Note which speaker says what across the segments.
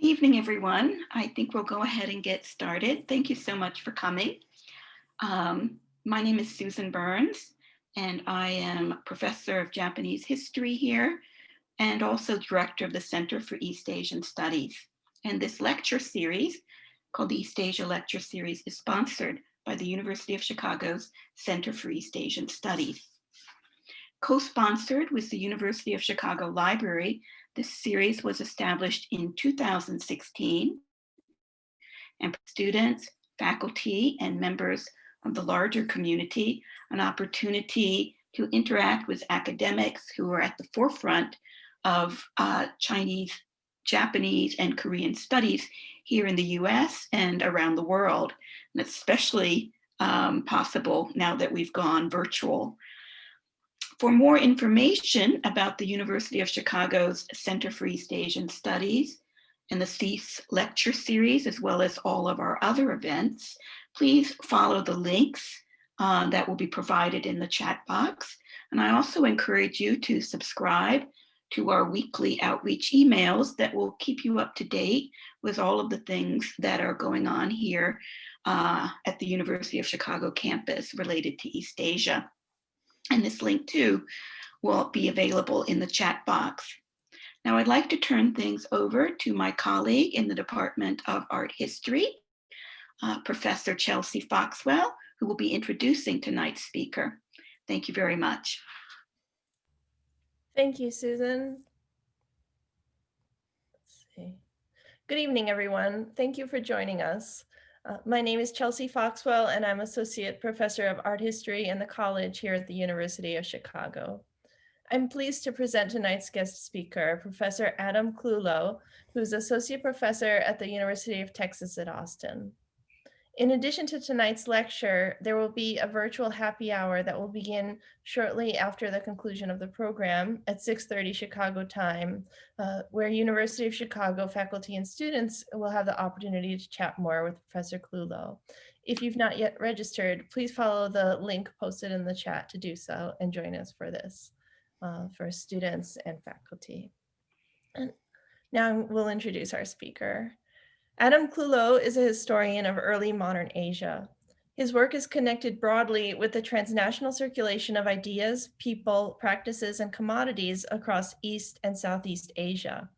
Speaker 1: evening, everyone. I think we'll go ahead and get started. Thank you so much for coming. My name is Susan Burns, and I am a professor of Japanese history here and also director of the Center for East Asian Studies. And this lecture series, called the East Asia Lecture Series, is sponsored by the University of Chicago's Center for East Asian Studies. Co-sponsored with the University of Chicago Library, this series was established in 2016 and students, faculty, and members of the larger community an opportunity to interact with academics who are at the forefront of Chinese, Japanese, and Korean studies here in the US and around the world, and especially possible now that we've gone virtual. For more information about the University of Chicago's Center for East Asian Studies and the CEAS lecture series, as well as all of our other events, please follow the links that will be provided in the chat box. And I also encourage you to subscribe to our weekly outreach emails that will keep you up to date with all of the things that are going on here at the University of Chicago campus related to East Asia. And this link too will be available in the chat box. Now I'd like to turn things over to my colleague in the Department of Art History, Professor Chelsea Foxwell, who will be introducing tonight's speaker. Thank you very much.
Speaker 2: Thank you, Susan. Let's see. Good evening, everyone. Thank you for joining us. My name is Chelsea Foxwell, and I'm Associate Professor of Art History in the college here at the University of Chicago. I'm pleased to present tonight's guest speaker, Professor Adam Clulow, who's Associate Professor at the University of Texas at Austin. In addition to tonight's lecture, there will be a virtual happy hour that will begin shortly after the conclusion of the program at 6:30 Chicago time, where University of Chicago faculty and students will have the opportunity to chat more with Professor Clulow. If you've not yet registered, please follow the link posted in the chat to do so and join us for this, for students and faculty. And now we'll introduce our speaker. Adam Clulow is a historian of early modern Asia. His work is connected broadly with the transnational circulation of ideas, people, practices, and commodities across East and Southeast Asia.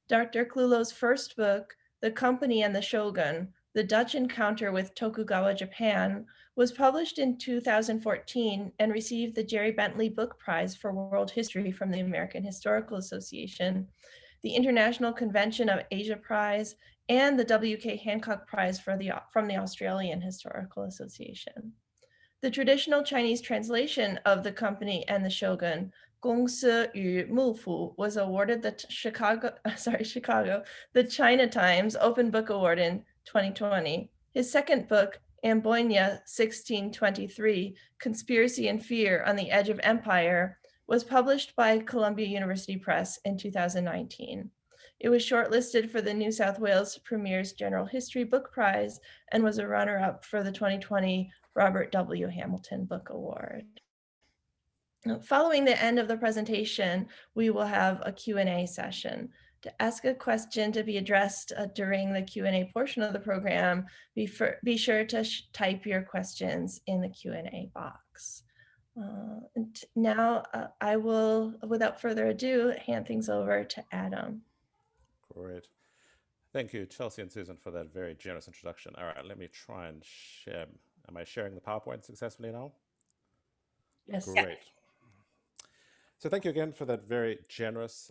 Speaker 2: Dr. Clulow's first book, The Company and the Shogun, The Dutch Encounter with Tokugawa Japan, was published in 2014 and received the Jerry Bentley Book Prize for World History from the American Historical Association, the International Convention of Asia Prize, and the W.K. Hancock Prize from the Australian Historical Association. The traditional Chinese translation of The Company and the Shogun, 公司与幕府, was awarded the Chicago, the China Times Open Book Award in 2020. His second book, Amboina 1623, Conspiracy and Fear on the Edge of Empire, was published by Columbia University Press in 2019. It was shortlisted for the New South Wales Premier's General History Book Prize and was a runner-up for the 2020 Robert W. Hamilton Book Award. Following the end of the presentation, we will have a Q&A session. To ask a question to be addressed during the Q&A portion of the program, be sure to type your questions in the Q&A box. Now I will, without further ado, hand things over to Adam.
Speaker 3: Great. Thank you, Chelsea and Susan, for that very generous introduction. All right, let me try and share. Am I sharing the PowerPoint successfully now?
Speaker 2: Yes.
Speaker 3: Great. So thank you again for that very generous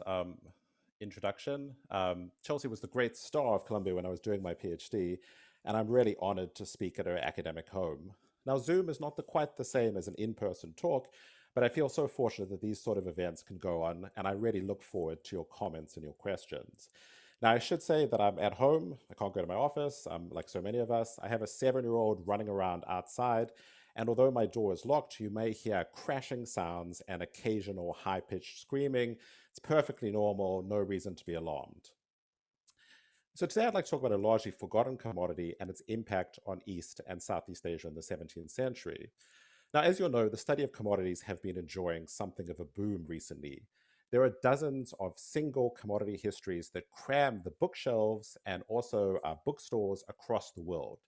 Speaker 3: introduction. Chelsea was the great star of Columbia when I was doing my PhD, and I'm really honored to speak at her academic home. Now, Zoom is not quite the same as an in-person talk, but I feel so fortunate that these sort of events can go on, and I really look forward to your comments and your questions. Now, I should say that I'm at home. I can't go to my office. I'm like so many of us. I have a 7-year-old running around outside, and although my door is locked, you may hear crashing sounds and occasional high-pitched screaming. It's perfectly normal, no reason to be alarmed. So today I'd like to talk about a largely forgotten commodity and its impact on East and Southeast Asia in the 17th century. Now, as you'll know, the study of commodities have been enjoying something of a boom recently. there are dozens of single commodity histories that cram the bookshelves and also bookstores across the world.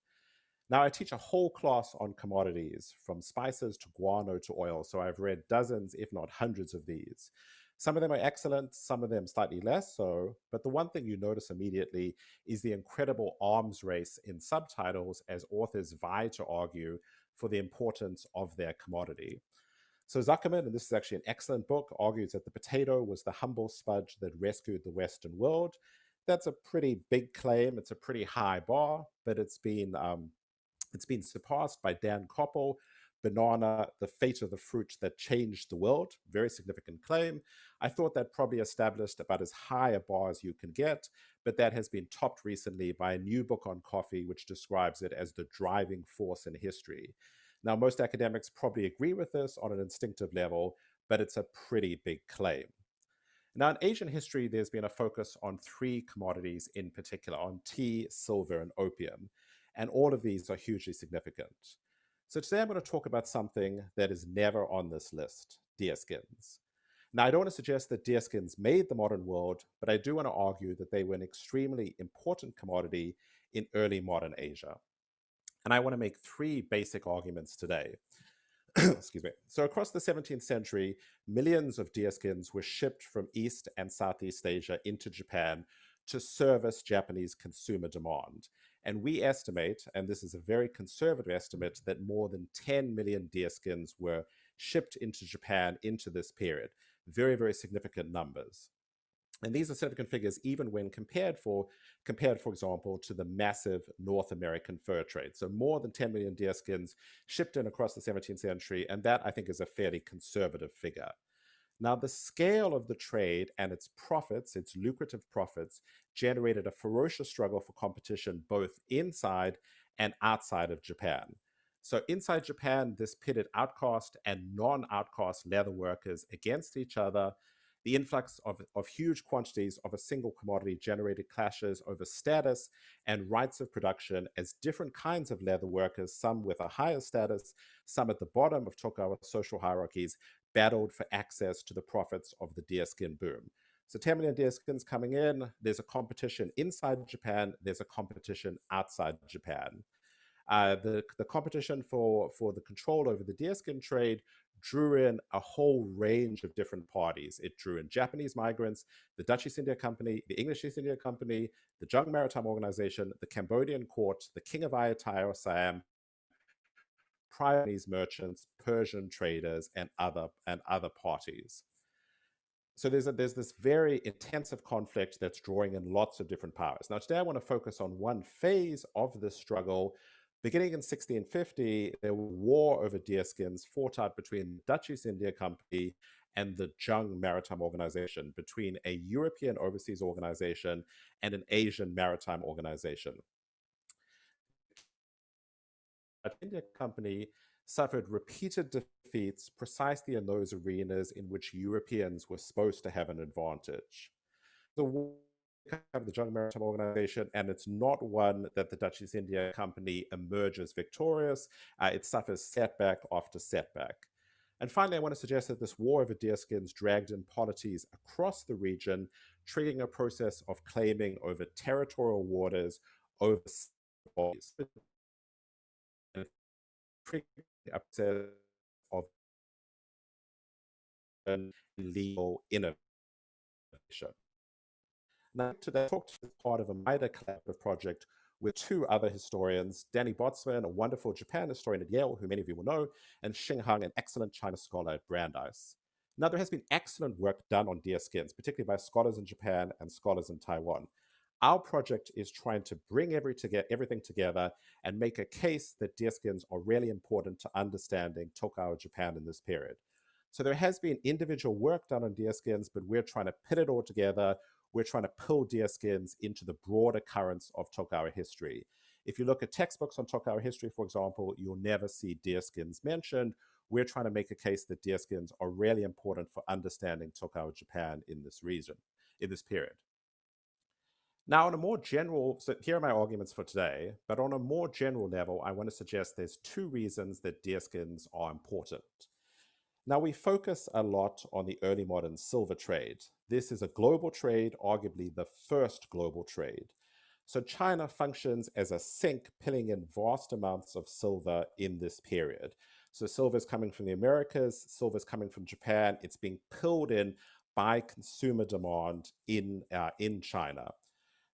Speaker 3: Now, I teach a whole class on commodities, from spices to guano to oil, so I've read dozens, if not hundreds of these. Some of them are excellent, some of them slightly less so, but the one thing you notice immediately is the incredible arms race in subtitles as authors vie to argue for the importance of their commodity. So Zuckerman, and this is actually an excellent book, argues that the potato was the humble sponge that rescued the Western world. That's a pretty big claim. It's a pretty high bar, but it's been surpassed by Dan Koppel, Banana, The Fate of the Fruit That Changed the World. Very significant claim. I thought that probably established about as high a bar as you can get, but that has been topped recently by a new book on coffee, which describes it as the driving force in history. Now, most academics probably agree with this on an instinctive level, but it's a pretty big claim. Now, in Asian history, there's been a focus on three commodities in particular, on tea, silver, and opium. And all of these are hugely significant. So today I'm going to talk about something that is never on this list, deerskins. Now, I don't want to suggest that deerskins made the modern world, but I do want to argue that they were an extremely important commodity in early modern Asia. And I want to make three basic arguments today. Excuse me. So across the 17th century, millions of deerskins were shipped from East and Southeast Asia into Japan to service Japanese consumer demand. And we estimate, and this is a very conservative estimate, that more than 10 million deerskins were shipped into Japan into this period. Very, very significant numbers. And these are significant figures even when compared, for example, to the massive North American fur trade. So more than 10 million deerskins shipped in across the 17th century, and that I think is a fairly conservative figure. Now, the scale of the trade and its profits, its lucrative profits, generated a ferocious struggle for competition both inside and outside of Japan. So inside Japan, this pitted outcast and non-outcast leather workers against each other. The influx of huge quantities of a single commodity generated clashes over status and rights of production as different kinds of leather workers, some with a higher status, some at the bottom of Tokugawa social hierarchies, battled for access to the profits of the deerskin boom. So 10 million deerskins coming in, there's a competition inside Japan, there's a competition outside Japan. The competition for the control over the deerskin trade drew in a whole range of different parties. It drew in Japanese migrants, the Dutch East India Company, the English East India Company, the Jung Maritime Organization, the Cambodian court, the King of Ayutthaya or Siam, Chinese merchants, Persian traders, and other parties. So there's this very intensive conflict that's drawing in lots of different powers. Now, today I want to focus on one phase of this struggle. Beginning in 1650, there was war over deerskins fought out between the Dutch East India Company and the Jung Maritime Organization, between a European overseas organization and an Asian maritime organization. The India Company suffered repeated defeats precisely in those arenas in which Europeans were supposed to have an advantage. The war of the Jung Maritime Organization, and it's not one that the Dutch East India Company emerges victorious. It suffers setback after setback. And finally, I want to suggest that this war over deerskins dragged in polities across the region, triggering a process of claiming over territorial waters, over bodies, a process of legal innovation. Now, today I talked as part of a wider collaborative project with two other historians, Danny Botsman, a wonderful Japan historian at Yale, who many of you will know, and Xing Hang, an excellent China scholar at Brandeis. Now, there has been excellent work done on deerskins, particularly by scholars in Japan and scholars in Taiwan. Our project is trying to bring everything together and make a case that deerskins are really important to understanding Tokugawa Japan in this period. So there has been individual work done on deerskins, but we're trying to put it all together. We're trying to pull deerskins into the broader currents of Tokugawa history. If you look at textbooks on Tokugawa history, for example, you'll never see deerskins mentioned. We're trying to make a case that deerskins are really important for understanding Tokugawa Japan in this region, in this period. Now, on a more general, so here are my arguments for today, but on a more general level, I want to suggest there's two reasons that deerskins are important. Now, we focus a lot on the early modern silver trade. This is a global trade, arguably the first global trade. So China functions as a sink, pulling in vast amounts of silver in this period. So silver is coming from the Americas, silver is coming from Japan. It's being pulled in by consumer demand in China.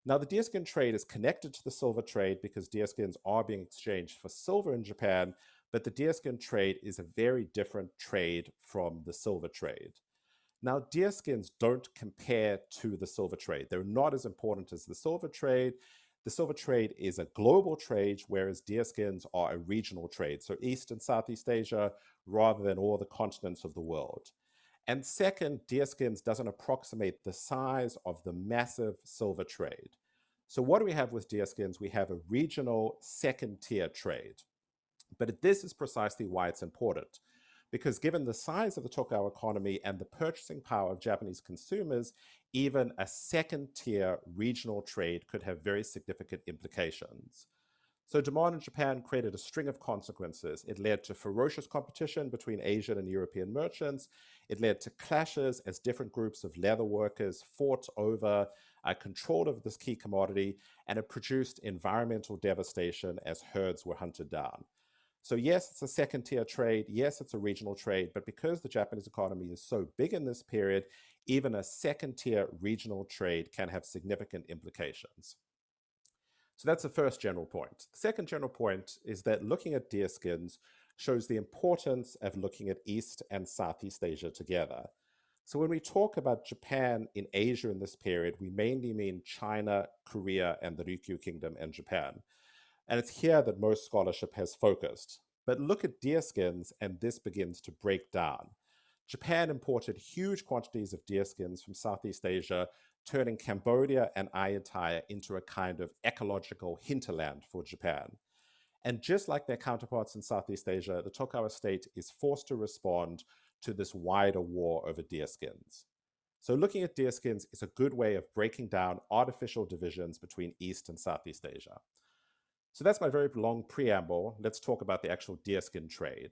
Speaker 3: Now, the deerskin trade is connected to the silver trade because deerskins are being exchanged for silver in Japan, but the deerskin trade is a very different trade from the silver trade. Now, deerskins don't compare to the silver trade. They're not as important as the silver trade. The silver trade is a global trade, whereas deerskins are a regional trade, so East and Southeast Asia, rather than all the continents of the world. And second, deerskins doesn't approximate the size of the massive silver trade. So what do we have with deerskins? We have a regional second tier trade. But this is precisely why it's important. Because given the size of the Tokugawa economy and the purchasing power of Japanese consumers, even a second tier regional trade could have very significant implications. So demand in Japan created a string of consequences. It led to ferocious competition between Asian and European merchants. It led to clashes as different groups of leather workers fought over control of this key commodity, and it produced environmental devastation as herds were hunted down. So yes, it's a second tier trade. Yes, it's a regional trade, but because the Japanese economy is so big in this period, even a second tier regional trade can have significant implications. So that's the first general point. The second general point is that looking at deerskins shows the importance of looking at East and Southeast Asia together. So when we talk about Japan in Asia in this period, we mainly mean China, Korea, and the Ryukyu Kingdom and Japan. And it's here that most scholarship has focused. But look at deerskins, and this begins to break down. Japan imported huge quantities of deerskins from Southeast Asia, turning Cambodia and Ayutthaya into a kind of ecological hinterland for Japan. And just like their counterparts in Southeast Asia, the Tokugawa state is forced to respond to this wider war over deerskins. So looking at deerskins is a good way of breaking down artificial divisions between East and Southeast Asia. So that's my very long preamble. Let's talk about the actual deerskin trade.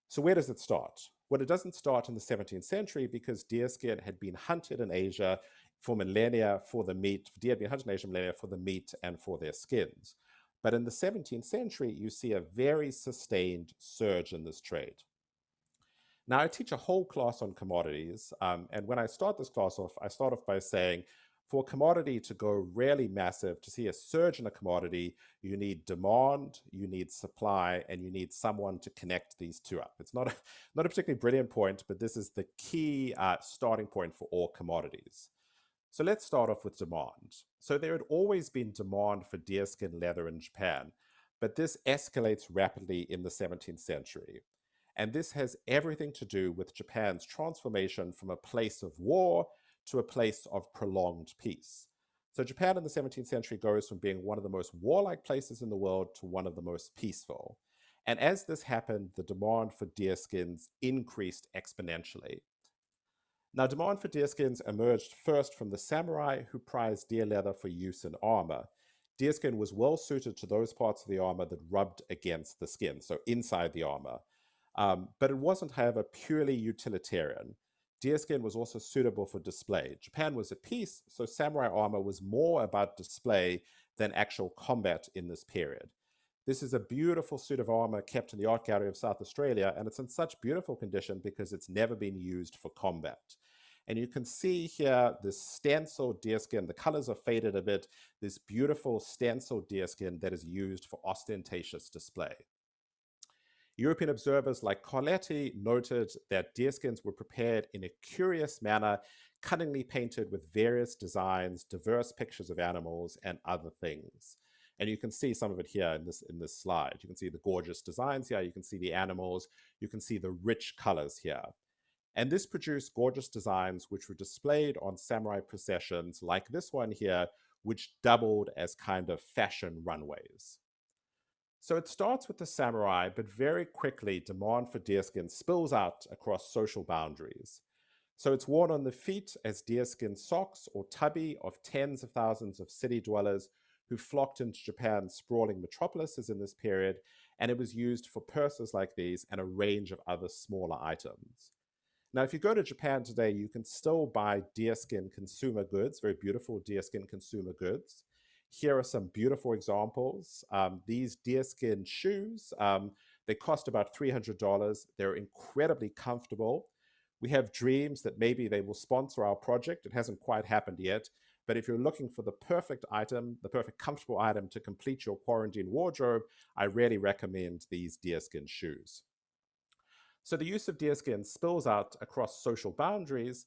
Speaker 3: So where does it start? Well, it doesn't start in the 17th century because deerskin had been hunted in Asia for millennia for the meat. Deer had been hunted in Asia millennia for the meat and for their skins. But in the 17th century, you see a very sustained surge in this trade. Now, I teach a whole class on commodities, and when I start this class off, I start off by saying, for a commodity to go really massive, to see a surge in a commodity, you need demand, you need supply, and you need someone to connect these two up. It's not a particularly brilliant point, but this is the key starting point for all commodities. So let's start off with demand. So there had always been demand for deerskin leather in Japan, but this escalates rapidly in the 17th century. And this has everything to do with Japan's transformation from a place of war to a place of prolonged peace. So Japan in the 17th century goes from being one of the most warlike places in the world to one of the most peaceful. And as this happened, the demand for deerskins increased exponentially. Now, demand for deerskins emerged first from the samurai who prized deer leather for use in armor. Deerskin was well suited to those parts of the armor that rubbed against the skin, so inside the armor. But it wasn't, however, purely utilitarian. Deerskin was also suitable for display. Japan was at peace, so samurai armor was more about display than actual combat in this period. This is a beautiful suit of armor kept in the Art Gallery of South Australia, and it's in such beautiful condition because it's never been used for combat. And you can see here this stenciled deerskin. The colors are faded a bit. This beautiful stenciled deerskin that is used for ostentatious display. European observers like Carletti noted that deerskins were prepared in a curious manner, cunningly painted with various designs, diverse pictures of animals, and other things. And you can see some of it here in this slide. You can see the gorgeous designs here. You can see the animals. You can see the rich colors here. And this produced gorgeous designs which were displayed on samurai processions like this one here, which doubled as kind of fashion runways. So it starts with the samurai, but very quickly demand for deerskin spills out across social boundaries. So it's worn on the feet as deerskin socks or tabi of tens of thousands of city dwellers who flocked into Japan's sprawling metropolises in this period, and it was used for purses like these and a range of other smaller items. Now, if you go to Japan today, you can still buy deerskin consumer goods, very beautiful deerskin consumer goods. Here are some beautiful examples. These deerskin shoes, they cost about $300. They're incredibly comfortable. We have dreams that maybe they will sponsor our project. It hasn't quite happened yet. But if you're looking for the perfect item, the perfect comfortable item to complete your quarantine wardrobe, I really recommend these deerskin shoes. So the use of deerskin spills out across social boundaries.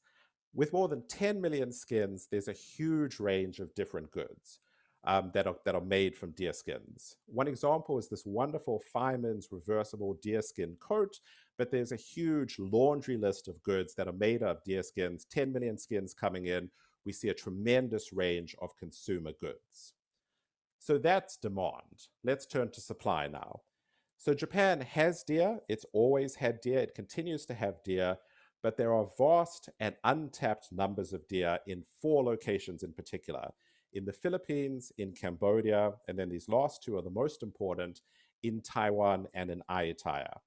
Speaker 3: With more than 10 million skins, there's a huge range of different goods that are made from deerskins. One example is this wonderful Fireman's reversible deerskin coat, but there's a huge laundry list of goods that are made of deerskins, 10 million skins coming in. We see a tremendous range of consumer goods. So that's demand. Let's turn to supply now. So Japan has deer, it's always had deer, it continues to have deer, but there are vast and untapped numbers of deer in 4 locations in particular, in the Philippines, in Cambodia, and then these last 2 are the most important, in Taiwan and in Ayutthaya.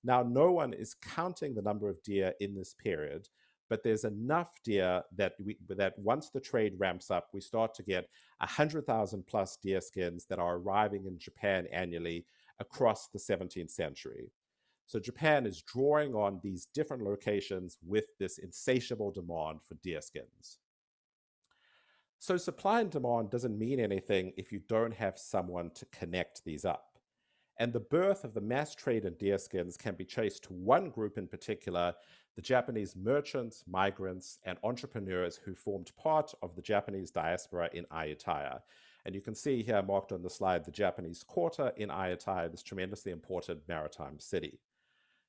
Speaker 3: Now, no one is counting the number of deer in this period, but there's enough deer that once the trade ramps up, we start to get 100,000 plus deer skins that are arriving in Japan annually across the 17th century. So Japan is drawing on these different locations with this insatiable demand for deer skins. So supply and demand doesn't mean anything if you don't have someone to connect these up. And the birth of the mass trade in deerskins can be traced to one group in particular, the Japanese merchants, migrants, and entrepreneurs who formed part of the Japanese diaspora in Ayutthaya. And you can see here marked on the slide the Japanese quarter in Ayutthaya, this tremendously important maritime city.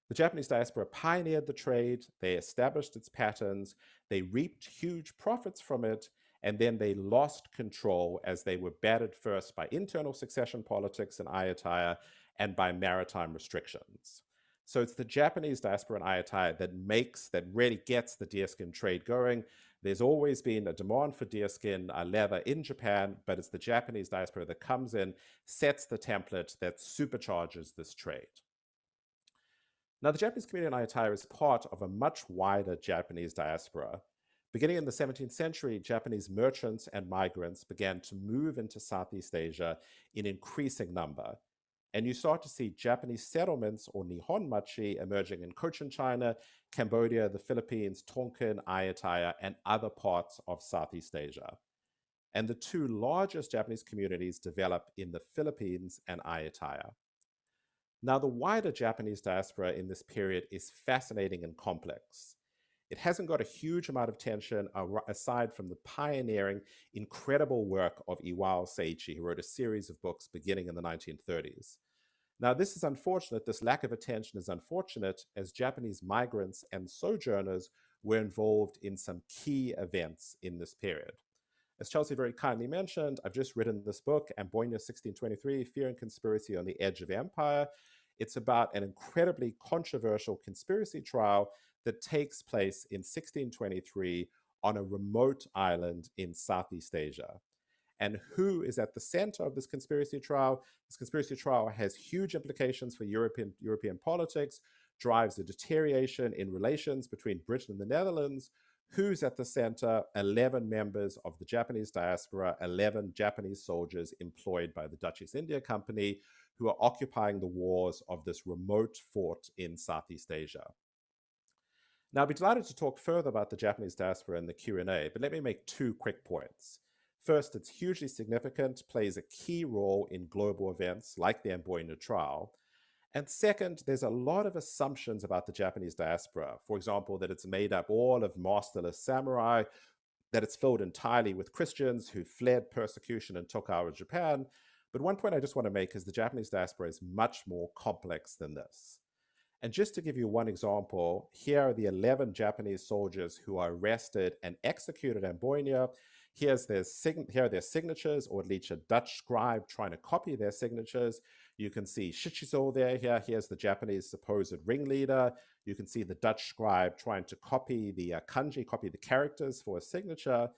Speaker 3: The Japanese diaspora pioneered the trade, they established its patterns, they reaped huge profits from it, and then they lost control as they were battered first by internal succession politics in Ayutthaya and by maritime restrictions. So it's the Japanese diaspora in Ayutthaya that really gets the deerskin trade going. There's always been a demand for deerskin leather in Japan, but it's the Japanese diaspora that comes in, sets the template that supercharges this trade. Now, the Japanese community in Ayutthaya is part of a much wider Japanese diaspora. Beginning in the 17th century, Japanese merchants and migrants began to move into Southeast Asia in increasing number. And you start to see Japanese settlements, or Nihonmachi, emerging in Cochin China, Cambodia, the Philippines, Tonkin, Ayutthaya, and other parts of Southeast Asia. And the 2 largest Japanese communities develop in the Philippines and Ayutthaya. Now, the wider Japanese diaspora in this period is fascinating and complex. It hasn't got a huge amount of attention aside from the pioneering, incredible work of Iwao Seiichi, who wrote a series of books beginning in the 1930s. Now, this is unfortunate. This lack of attention is unfortunate as Japanese migrants and sojourners were involved in some key events in this period. As Chelsea very kindly mentioned, I've just written this book, Amboina 1623, Fear and Conspiracy on the Edge of Empire. It's about an incredibly controversial conspiracy trial that takes place in 1623 on a remote island in Southeast Asia. And who is at the center of this conspiracy trial? This conspiracy trial has huge implications for European politics, drives a deterioration in relations between Britain and the Netherlands. Who's at the center? 11 members of the Japanese diaspora, 11 Japanese soldiers employed by the Dutch East India Company who are occupying the wars of this remote fort in Southeast Asia. Now, I'd be delighted to talk further about the Japanese diaspora in the Q&A, but let me make 2 quick points. First, it's hugely significant, plays a key role in global events like the Amboina trial. And second, there's a lot of assumptions about the Japanese diaspora. For example, that it's made up all of masterless samurai, that it's filled entirely with Christians who fled persecution and took over Japan. But one point I just want to make is the Japanese diaspora is much more complex than this. And just to give you one example, here are the 11 Japanese soldiers who are arrested and executed in Amboina. Here are their signatures, or at least a Dutch scribe trying to copy their signatures. You can see Shichizo there. Here's the Japanese supposed ringleader. You can see the Dutch scribe trying to copy the kanji, copy the characters for a signature.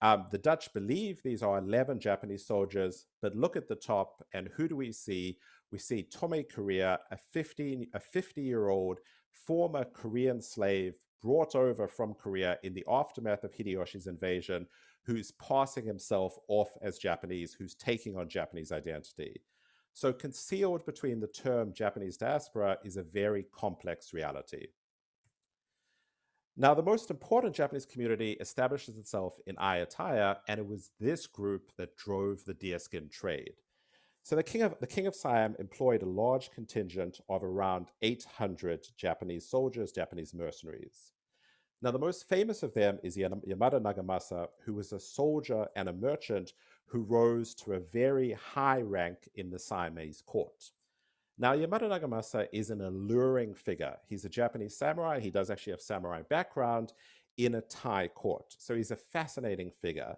Speaker 3: The Dutch believe these are 11 Japanese soldiers, but look at the top, and who do we see? We see Tome Korea, a 50-year-old former Korean slave brought over from Korea in the aftermath of Hideyoshi's invasion, who's passing himself off as Japanese, who's taking on Japanese identity. So concealed between the term Japanese diaspora is a very complex reality. Now, the most important Japanese community establishes itself in Ayutthaya, and it was this group that drove the deerskin trade. So the king of Siam employed a large contingent of around 800 Japanese soldiers, Japanese mercenaries. Now, the most famous of them is Yamada Nagamasa, who was a soldier and a merchant who rose to a very high rank in the Siamese court. Now, Yamada Nagamasa is an alluring figure. He's a Japanese samurai. He does actually have samurai background in a Thai court. So he's a fascinating figure.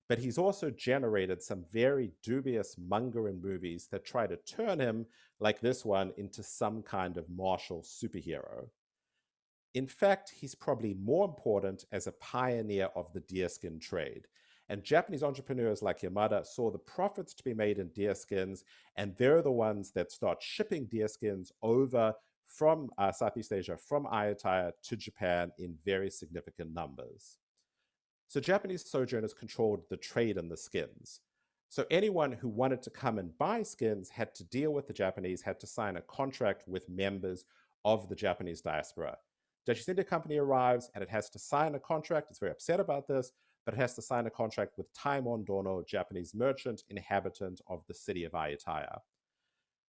Speaker 3: But he's also generated some very dubious manga and movies that try to turn him, like this one, into some kind of martial superhero. In fact, he's probably more important as a pioneer of the deerskin trade. And Japanese entrepreneurs like Yamada saw the profits to be made in deerskins, and they're the ones that start shipping deerskins over from Southeast Asia, from Ayutthaya to Japan in very significant numbers. So Japanese sojourners controlled the trade in the skins. So anyone who wanted to come and buy skins had to deal with the Japanese, had to sign a contract with members of the Japanese diaspora. Dutch East India Company arrives and it has to sign a contract. It's very upset about this, but it has to sign a contract with Taimon Dono, Japanese merchant, inhabitant of the city of Ayutthaya.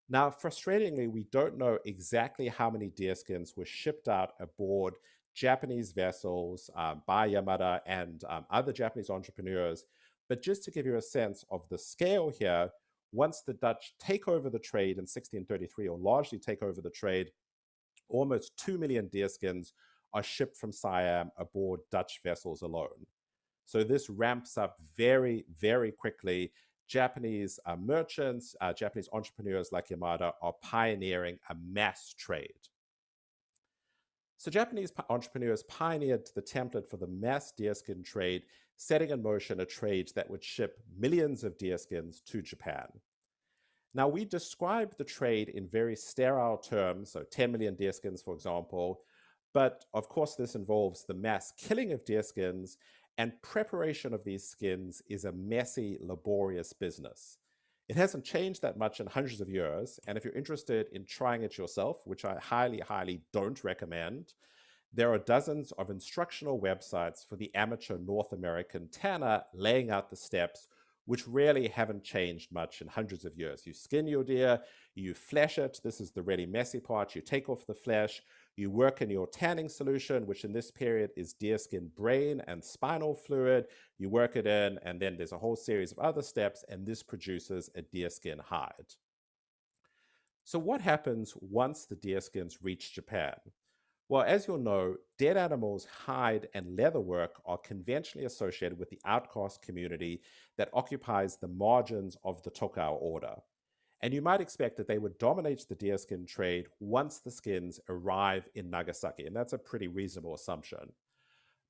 Speaker 3: Now, frustratingly, we don't know exactly how many deerskins were shipped out aboard Japanese vessels by Yamada and other Japanese entrepreneurs. But just to give you a sense of the scale here, once the Dutch take over the trade in 1633, or largely take over the trade, almost 2 million deerskins are shipped from Siam aboard Dutch vessels alone. So this ramps up very, very quickly. Japanese merchants, Japanese entrepreneurs like Yamada are pioneering a mass trade. So Japanese entrepreneurs pioneered the template for the mass deerskin trade, setting in motion a trade that would ship millions of deerskins to Japan. Now, we describe the trade in very sterile terms, so 10 million deerskins, for example, but of course this involves the mass killing of deerskins, and preparation of these skins is a messy, laborious business. It hasn't changed that much in hundreds of years, and if you're interested in trying it yourself, which I highly, highly don't recommend, there are dozens of instructional websites for the amateur North American tanner laying out the steps, which really haven't changed much in hundreds of years. You skin your deer, you flesh it. This is the really messy part. You take off the flesh, you work in your tanning solution, which in this period is deerskin brain and spinal fluid. You work it in, and then there's a whole series of other steps, and this produces a deerskin hide. So what happens once the deerskins reach Japan? Well, as you'll know, dead animals' hide and leather work are conventionally associated with the outcast community that occupies the margins of the Tokao order. And you might expect that they would dominate the deerskin trade once the skins arrive in Nagasaki, and that's a pretty reasonable assumption.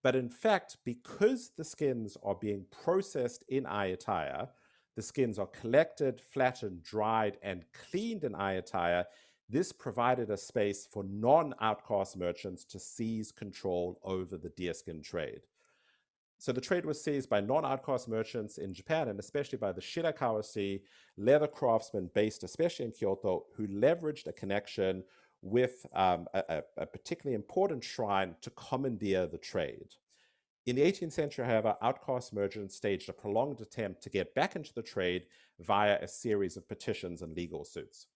Speaker 3: But in fact, because the skins are being processed in Ayutthaya, the skins are collected, flattened, dried, and cleaned in Ayutthaya. This provided a space for non-outcast merchants to seize control over the deerskin trade. So the trade was seized by non-outcast merchants in Japan, and especially by the Shirakawa leather craftsmen based especially in Kyoto, who leveraged a connection with a particularly important shrine to commandeer the trade. In the 18th century, however, outcast merchants staged a prolonged attempt to get back into the trade via a series of petitions and legal suits.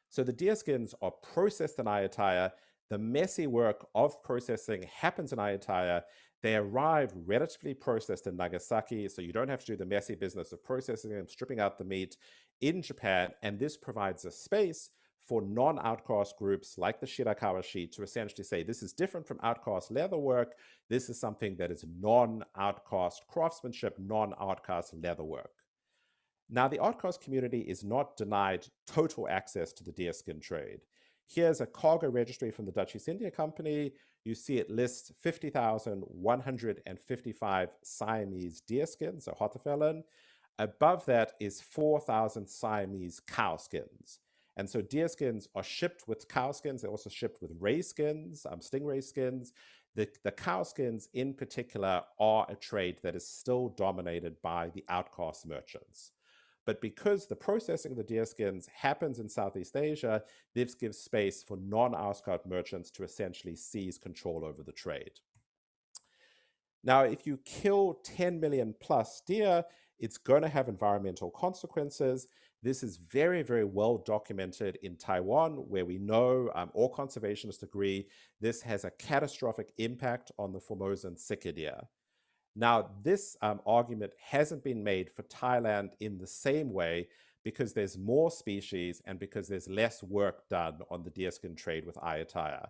Speaker 3: So the deerskins are processed in Ayutthaya. The messy work of processing happens in Ayutthaya. They arrive relatively processed in Nagasaki, so you don't have to do the messy business of processing them, stripping out the meat in Japan, and this provides a space for non-outcast groups like the Shirakawa to essentially say, this is different from outcast leather work. This is something that is non-outcast craftsmanship, non-outcast leather work. Now, the outcast community is not denied total access to the deerskin trade. Here's a cargo registry from the Dutch East India Company. you see it lists 50,155 Siamese deerskins, or Hotterfellen. Above that is 4,000 Siamese cow skins. And so deerskins are shipped with cow skins. They're also shipped with ray skins, stingray skins. The cow skins in particular are a trade that is still dominated by the outcast merchants. But because the processing of the deerskins happens in Southeast Asia, this gives space for non-outcast merchants to essentially seize control over the trade. Now, if you kill 10 million plus deer, it's going to have environmental consequences. This is very, very well documented in Taiwan, where we know all conservationists agree this has a catastrophic impact on the Formosan sika deer. Now, this argument hasn't been made for Thailand in the same way because there's more species and because there's less work done on the deerskin trade with Ayutthaya.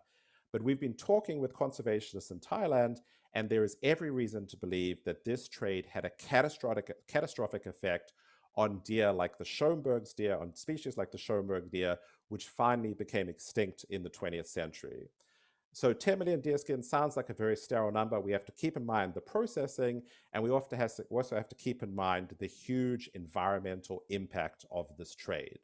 Speaker 3: But we've been talking with conservationists in Thailand, and there is every reason to believe that this trade had a catastrophic effect on deer like the Schoenberg's deer, on species like the Schoenberg deer, which finally became extinct in the 20th century. So 10 million deerskin sounds like a very sterile number. We have to keep in mind the processing, and we also have to keep in mind the huge environmental impact of this trade.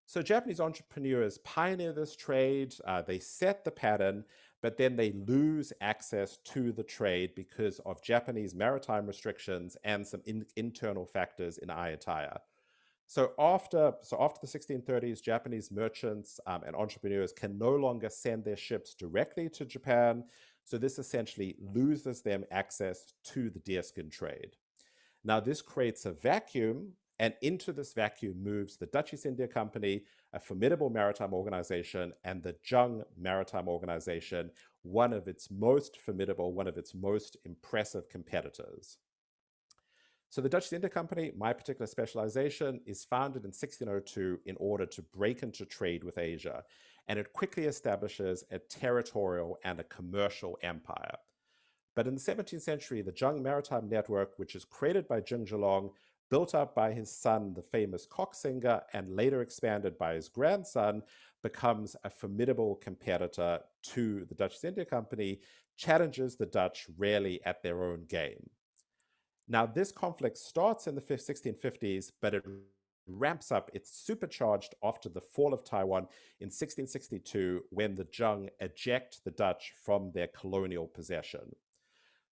Speaker 3: So Japanese entrepreneurs pioneer this trade, they set the pattern, but then they lose access to the trade because of Japanese maritime restrictions and some internal factors in Ayutthaya. So after the 1630s, Japanese merchants and entrepreneurs can no longer send their ships directly to Japan. So this essentially loses them access to the deerskin trade. Now, this creates a vacuum, and into this vacuum moves the Dutch East India Company, a formidable maritime organization, and the Jung Maritime Organization, one of its most formidable, one of its most impressive competitors. So the Dutch East India Company, my particular specialization, is founded in 1602 in order to break into trade with Asia, and it quickly establishes a territorial and a commercial empire. But in the 17th century, the Jung Maritime Network, which is created by Jung Zhelong, built up by his son, the famous Coxsinger, and later expanded by his grandson, becomes a formidable competitor to the Dutch East India Company, challenges the Dutch really at their own game. Now, this conflict starts in the 1650s, but it ramps up. It's supercharged after the fall of Taiwan in 1662, when the Jung eject the Dutch from their colonial possession.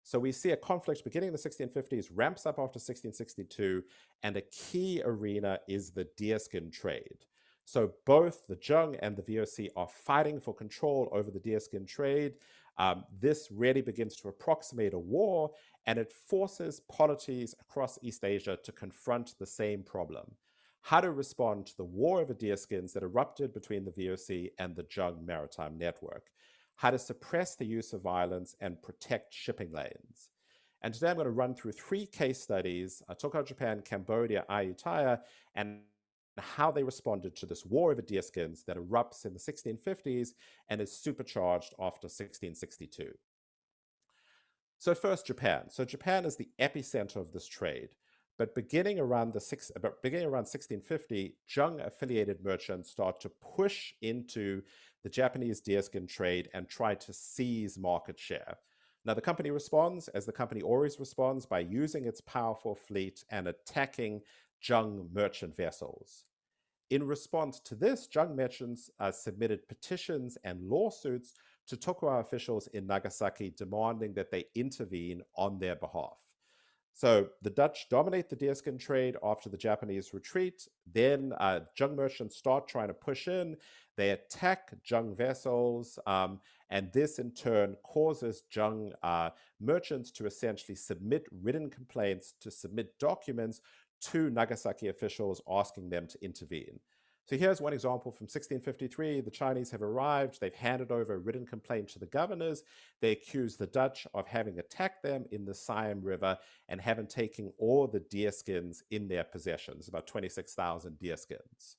Speaker 3: So we see a conflict beginning in the 1650s, ramps up after 1662, and a key arena is the deerskin trade. So both the Jung and the VOC are fighting for control over the deerskin trade. This really begins to approximate a war, and it forces polities across East Asia to confront the same problem: how to respond to the war over deerskins that erupted between the VOC and the Jung Maritime Network, how to suppress the use of violence and protect shipping lanes. And today I'm going to run through 3 case studies, Tokugawa Japan, Cambodia, Ayutthaya, and how they responded to this war over deerskins that erupts in the 1650s and is supercharged after 1662. So first, Japan. So Japan is the epicenter of this trade. But beginning around 1650, Jung-affiliated merchants start to push into the Japanese deerskin trade and try to seize market share. Now, the company responds, as the company always responds, by using its powerful fleet and attacking Jung merchant vessels. In response to this, Jung merchants submitted petitions and lawsuits to Tokugawa officials in Nagasaki, demanding that they intervene on their behalf. So the Dutch dominate the deerskin trade after the Japanese retreat. Then Jung merchants start trying to push in. They attack Jung vessels, and this in turn causes Jung merchants to essentially submit written complaints, to submit documents to Nagasaki officials asking them to intervene. So here's one example from 1653. The Chinese have arrived. They've handed over a written complaint to the governors. They accuse the Dutch of having attacked them in the Siam River and having taken all the deerskins in their possessions, about 26,000 deerskins.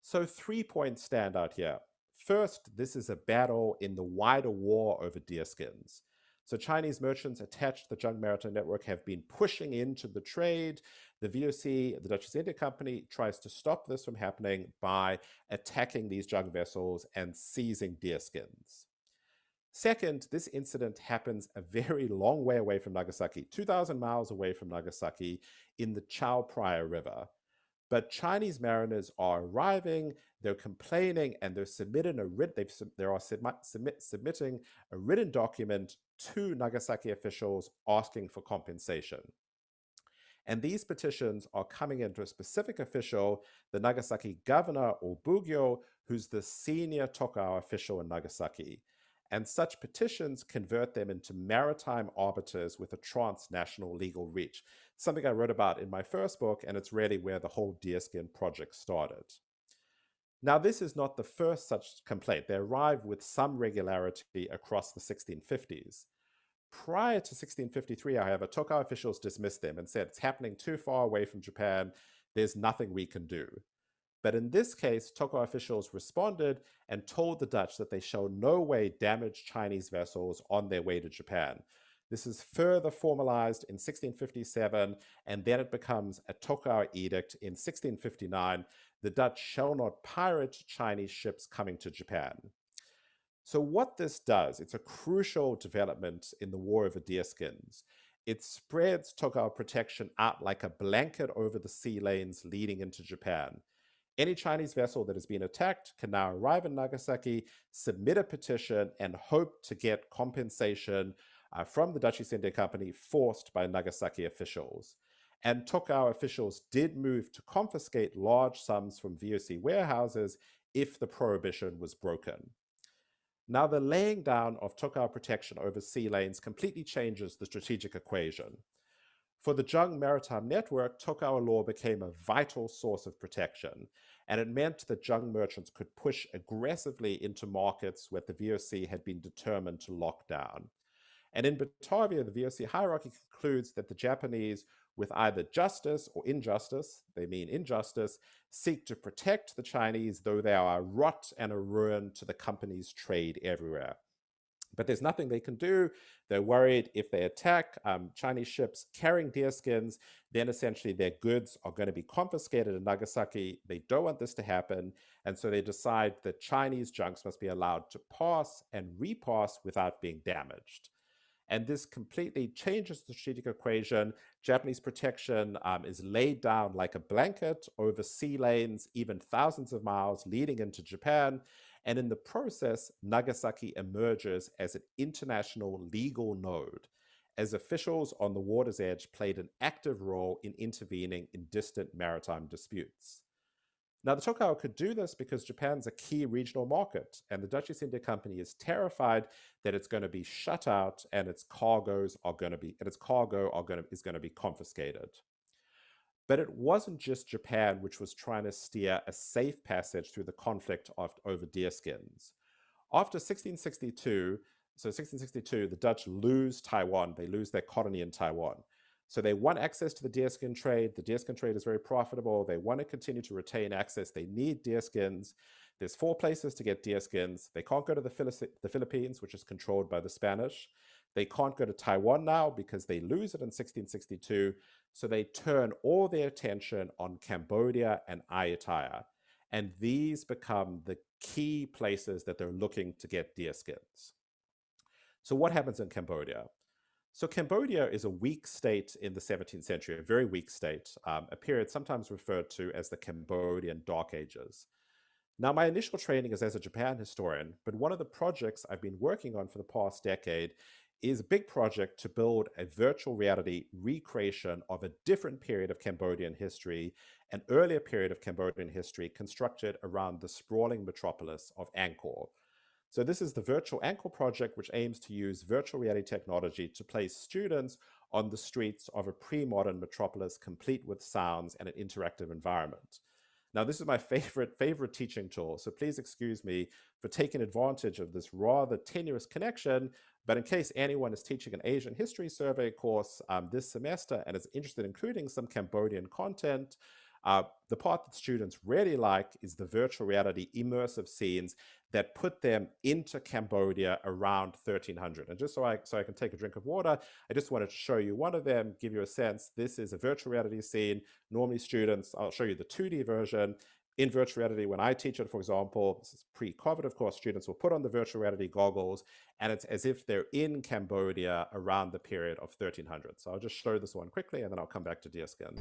Speaker 3: So 3 points stand out here. First, this is a battle in the wider war over deerskins. So Chinese merchants attached to the Jung Maritime Network have been pushing into the trade. The VOC, the Dutch East India Company, tries to stop this from happening by attacking these Jung vessels and seizing deerskins. Second, this incident happens a very long way away from Nagasaki, 2,000 miles away from Nagasaki in the Chao Phraya River. But Chinese mariners are arriving, they're complaining, and they're submitting submitting a written document to Nagasaki officials asking for compensation. And these petitions are coming into a specific official, the Nagasaki governor, or Bugyo, who's the senior Tokugawa official in Nagasaki. And such petitions convert them into maritime arbiters with a transnational legal reach, something I wrote about in my first book, and it's really where the whole Deerskin project started. Now, this is not the first such complaint. They arrived with some regularity across the 1650s. Prior to 1653, however, Tokugawa officials dismissed them and said, it's happening too far away from Japan, there's nothing we can do. But in this case, Tokugawa officials responded and told the Dutch that they shall no way damage Chinese vessels on their way to Japan. This is further formalized in 1657, and then it becomes a Tokugawa edict in 1659. The Dutch shall not pirate Chinese ships coming to Japan. So what this does, it's a crucial development in the War of the Deerskins. It spreads Tokugawa protection out like a blanket over the sea lanes leading into Japan. Any Chinese vessel that has been attacked can now arrive in Nagasaki, submit a petition, and hope to get compensation from the Dutch East India Company forced by Nagasaki officials. And Tokugawa officials did move to confiscate large sums from VOC warehouses if the prohibition was broken. Now, the laying down of Tokugawa protection over sea lanes completely changes the strategic equation. For the Jung Maritime Network, Tokugawa law became a vital source of protection, and it meant that Jung merchants could push aggressively into markets where the VOC had been determined to lock down. And in Batavia, the VOC hierarchy concludes that the Japanese, with either justice or injustice, they mean injustice, seek to protect the Chinese, though they are a rot and a ruin to the company's trade everywhere. But there's nothing they can do. They're worried if they attack Chinese ships carrying deerskins, then essentially their goods are going to be confiscated in Nagasaki. They don't want this to happen. And so they decide that Chinese junks must be allowed to pass and repass without being damaged. And this completely changes the strategic equation. Japanese protection is laid down like a blanket over sea lanes, even thousands of miles leading into Japan. And in the process, Nagasaki emerges as an international legal node, as officials on the water's edge played an active role in intervening in distant maritime disputes. Now, the Tokugawa could do this because Japan's a key regional market, and the Dutch East India Company is terrified that it's going to be shut out and its cargo is going to be confiscated. But it wasn't just Japan which was trying to steer a safe passage through the conflict over deerskins. After 1662, the Dutch lose Taiwan. They lose their colony in Taiwan. So they want access to the deerskin trade. The deerskin trade is very profitable. They want to continue to retain access. They need deerskins. There's 4 places to get deerskins. They can't go to the Philippines, which is controlled by the Spanish. They can't go to Taiwan now because they lose it in 1662. So they turn all their attention on Cambodia and Ayutthaya. And these become the key places that they're looking to get deerskins. So what happens in Cambodia? So Cambodia is a weak state in the 17th century, a very weak state, a period sometimes referred to as the Cambodian Dark Ages. Now, my initial training is as a Japan historian, but one of the projects I've been working on for the past decade is a big project to build a virtual reality recreation of a different period of Cambodian history, an earlier period of Cambodian history constructed around the sprawling metropolis of Angkor. So this is the Virtual Angkor project, which aims to use virtual reality technology to place students on the streets of a pre-modern metropolis complete with sounds and an interactive environment. Now, this is my favorite teaching tool, so please excuse me for taking advantage of this rather tenuous connection, but in case anyone is teaching an Asian history survey course this semester and is interested in including some Cambodian content, the part that students really like is the virtual reality immersive scenes that put them into Cambodia around 1300. And just so I can take a drink of water, I just wanted to show you one of them, give you a sense. This is a virtual reality scene. Normally students, I'll show you the 2D version. in virtual reality, when I teach it, for example, this is pre-COVID, of course, students will put on the virtual reality goggles, and it's as if they're in Cambodia around the period of 1300. So I'll just show this one quickly, and then I'll come back to deerskins.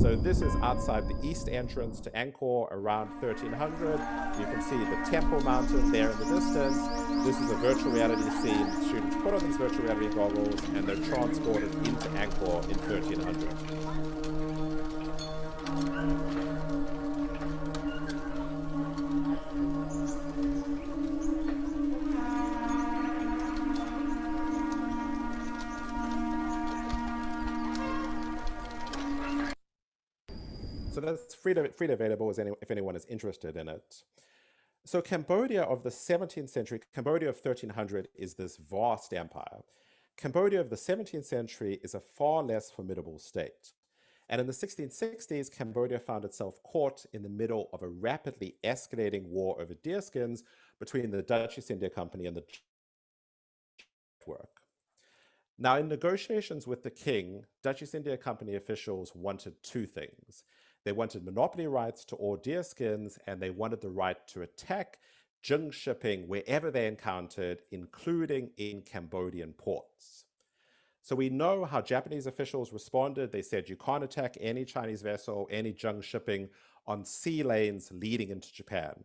Speaker 3: So this is outside the east entrance to Angkor around 1300. You can see the Temple Mountain there in the distance. This is a virtual reality scene. Students put on these virtual reality goggles, and they're transported into Angkor in 1300. So that's freely available if anyone is interested in it. So Cambodia of the 17th century, Cambodia of 1300 is this vast empire. Cambodia of the 17th century is a far less formidable state. And in the 1660s, Cambodia found itself caught in the middle of a rapidly escalating war over deerskins between the Dutch East India Company and the network. Now, in negotiations with the king, Dutch East India Company officials wanted two things. They wanted monopoly rights to all deerskins, and they wanted the right to attack junk shipping wherever they encountered, including in Cambodian ports. So we know how Japanese officials responded. They said you can't attack any Chinese vessel, any junk shipping on sea lanes leading into Japan.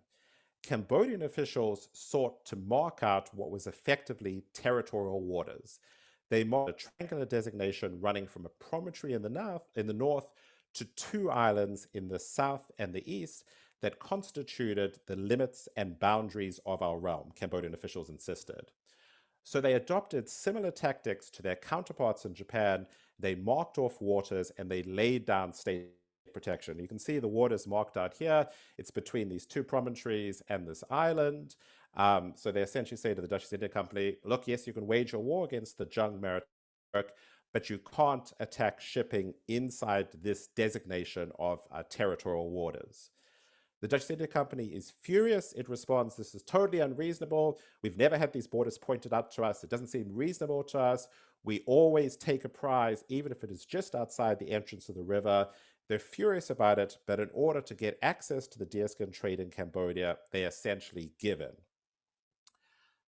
Speaker 3: Cambodian officials sought to mark out what was effectively territorial waters. They marked a triangular designation running from a promontory in the north to two islands in the south and the east that constituted the limits and boundaries of our realm, Cambodian officials insisted. So they adopted similar tactics to their counterparts in Japan. They marked off waters and they laid down state protection. You can see the waters marked out here. It's between these two promontories and this island. So they essentially say to the Dutch East India Company, look, yes, you can wage a war against the Jung Maritime Network, but you can't attack shipping inside this designation of territorial waters. The Dutch East India Company is furious. It responds, this is totally unreasonable. We've never had these borders pointed out to us. It doesn't seem reasonable to us. We always take a prize, even if it is just outside the entrance of the river. They're furious about it, but in order to get access to the deerskin trade in Cambodia, they essentially give in.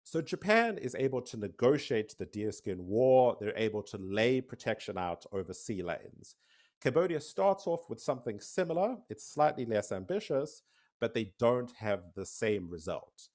Speaker 3: So Japan is able to negotiate the deerskin war. They're able to lay protection out over sea lanes. Cambodia starts off with something similar. It's slightly less ambitious, but they don't have the same result.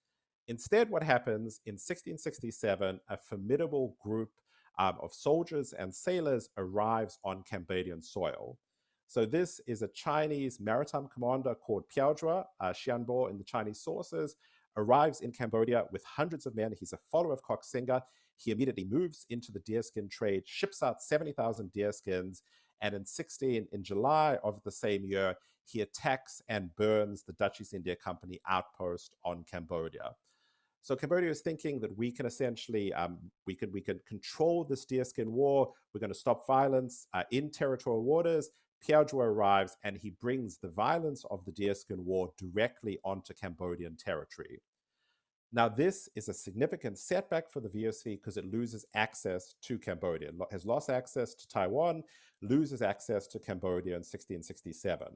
Speaker 3: Instead, what happens in 1667, a formidable group of soldiers and sailors arrives on Cambodian soil. So this is a Chinese maritime commander called Piaojua, Xianbo in the Chinese sources, arrives in Cambodia with hundreds of men. He's a follower of Koxinga. He immediately moves into the deerskin trade, ships out 70,000 deerskins, and in July of the same year, he attacks and burns the Dutch East India Company outpost on Cambodia. So Cambodia is thinking that we can essentially, we can control this deerskin war. We're going to stop violence in territorial waters. Piaojua arrives and he brings the violence of the deerskin war directly onto Cambodian territory. Now, this is a significant setback for the VOC because it loses access to Cambodia. It has lost access to Taiwan, loses access to Cambodia in 1667.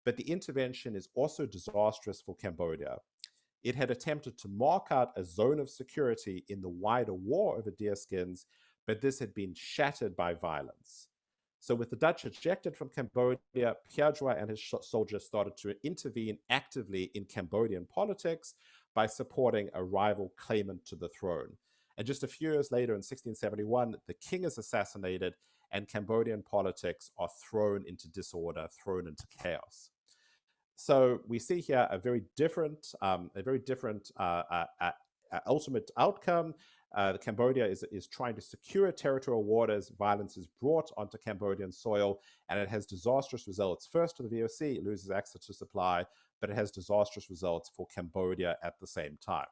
Speaker 3: But the intervention is also disastrous for Cambodia. It had attempted to mark out a zone of security in the wider war over deerskins, but this had been shattered by violence. So with the Dutch ejected from Cambodia, Piaojua and his soldiers started to intervene actively in Cambodian politics by supporting a rival claimant to the throne. And just a few years later, in 1671, the king is assassinated and Cambodian politics are thrown into disorder, thrown into chaos. So we see here a very different ultimate outcome. Cambodia is trying to secure territorial waters. Violence is brought onto Cambodian soil, and it has disastrous results. First, for the VOC, it loses access to supply, but it has disastrous results for Cambodia at the same time.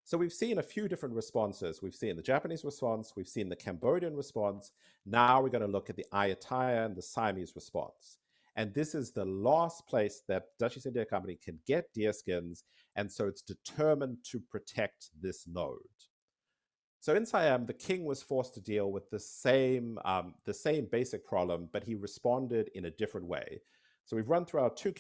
Speaker 3: So we've seen a few different responses. We've seen the Japanese response, we've seen the Cambodian response. Now we're going to look at the Ayutthaya and the Siamese response. And this is the last place that Dutch East India Company can get deerskins, and so it's determined to protect this node. So in Siam, the king was forced to deal with the same basic problem, but he responded in a different way. So we've run through our two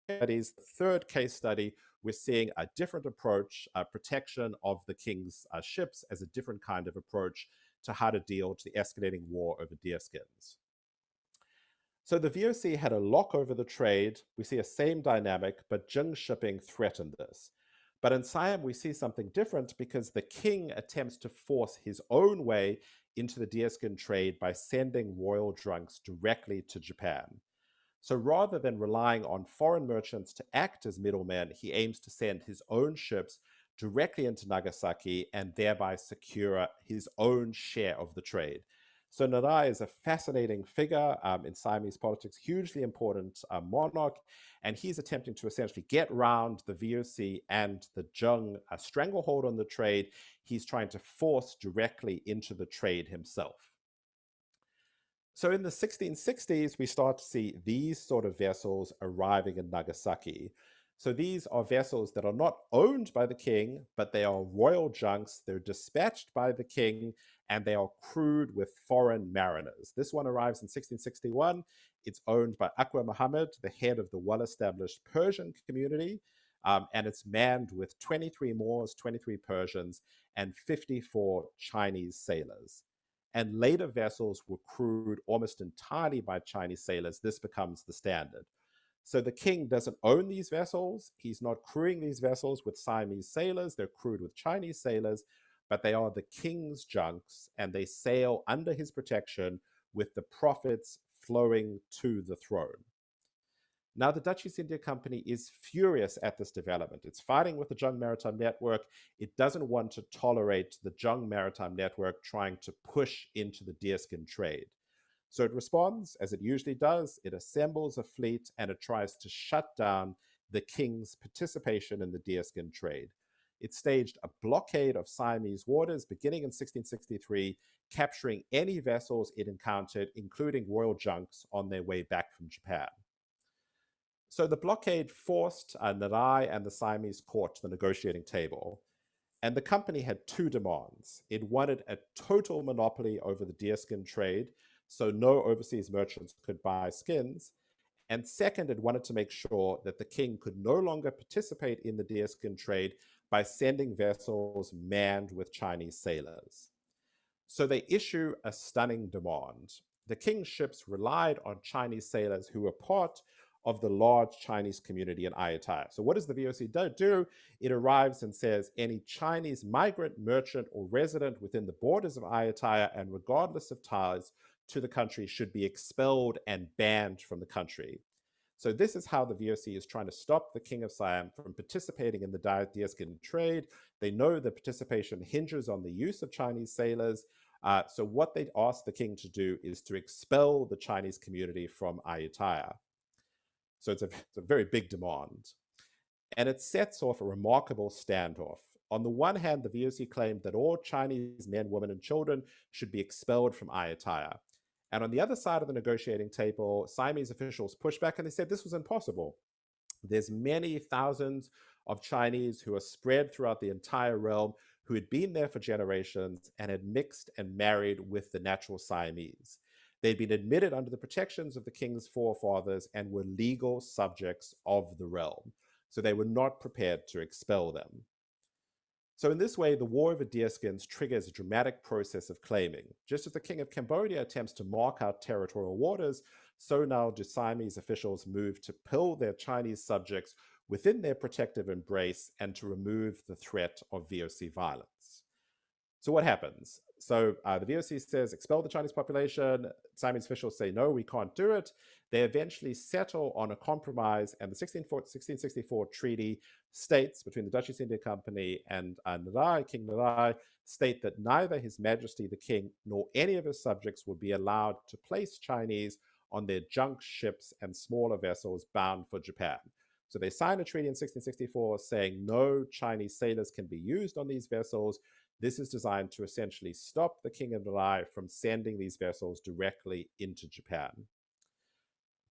Speaker 3: studies. The third case study, we're seeing a different approach, protection of the king's ships as a different kind of approach to how to deal to the escalating war over deerskins. So the VOC had a lock over the trade. We see a same dynamic, but Jing shipping threatened this. But in Siam, we see something different because the king attempts to force his own way into the deerskin trade by sending royal junks directly to Japan. So rather than relying on foreign merchants to act as middlemen, he aims to send his own ships directly into Nagasaki and thereby secure his own share of the trade. So Narai is a fascinating figure in Siamese politics, hugely important monarch, and he's attempting to essentially get round the VOC and the Jung stranglehold on the trade. He's trying to force directly into the trade himself. So in the 1660s, we start to see these sort of vessels arriving in Nagasaki. So these are vessels that are not owned by the king, but they are royal junks. They're dispatched by the king, and they are crewed with foreign mariners. This one arrives in 1661. It's owned by Akbar Muhammad, the head of the well-established Persian community, and it's manned with 23 Moors, 23 Persians, and 54 Chinese sailors. And later vessels were crewed almost entirely by Chinese sailors. This becomes the standard. So the king doesn't own these vessels. He's not crewing these vessels with Siamese sailors. They're crewed with Chinese sailors, but they are the king's junks, and they sail under his protection with the profits flowing to the throne. Now, the Dutch East India Company is furious at this development. It's fighting with the Jung Maritime Network. It doesn't want to tolerate the Jung Maritime Network trying to push into the deerskin trade. So it responds, as it usually does. It assembles a fleet and it tries to shut down the king's participation in the deerskin trade. It staged a blockade of Siamese waters beginning in 1663, capturing any vessels it encountered, including royal junks on their way back from Japan. So the blockade forced Narai and the Siamese court to the negotiating table. And the company had two demands. It wanted a total monopoly over the deerskin trade, so no overseas merchants could buy skins. And second, it wanted to make sure that the king could no longer participate in the deerskin trade by sending vessels manned with Chinese sailors. So they issue a stunning demand. The king's ships relied on Chinese sailors who were part of the large Chinese community in Ayutthaya. So what does the VOC do? It arrives and says any Chinese migrant, merchant, or resident within the borders of Ayutthaya and regardless of ties to the country should be expelled and banned from the country. So this is how the VOC is trying to stop the King of Siam from participating in the deerskin trade. They know the participation hinges on the use of Chinese sailors. So what they ask the king to do is to expel the Chinese community from Ayutthaya. So it's a very big demand. And it sets off a remarkable standoff. On the one hand, the VOC claimed that all Chinese men, women, and children should be expelled from Ayutthaya. And on the other side of the negotiating table, Siamese officials pushed back and they said this was impossible. There's many thousands of Chinese who are spread throughout the entire realm who had been there for generations and had mixed and married with the natural Siamese. They'd been admitted under the protections of the king's forefathers and were legal subjects of the realm. So they were not prepared to expel them. So in this way, the War over Deerskins triggers a dramatic process of claiming. Just as the king of Cambodia attempts to mark out territorial waters, so now do Siamese officials move to pull their Chinese subjects within their protective embrace and to remove the threat of VOC violence. So what happens? So the VOC says expel the Chinese population. Siamese officials say, no, we can't do it. They eventually settle on a compromise, and the 1664 treaty states between the Dutch East India Company and Narai, King Narai, state that neither His Majesty the King nor any of his subjects would be allowed to place Chinese on their junk ships and smaller vessels bound for Japan. So they signed a treaty in 1664 saying no Chinese sailors can be used on these vessels. This is designed to essentially stop the King of Narai from sending these vessels directly into Japan.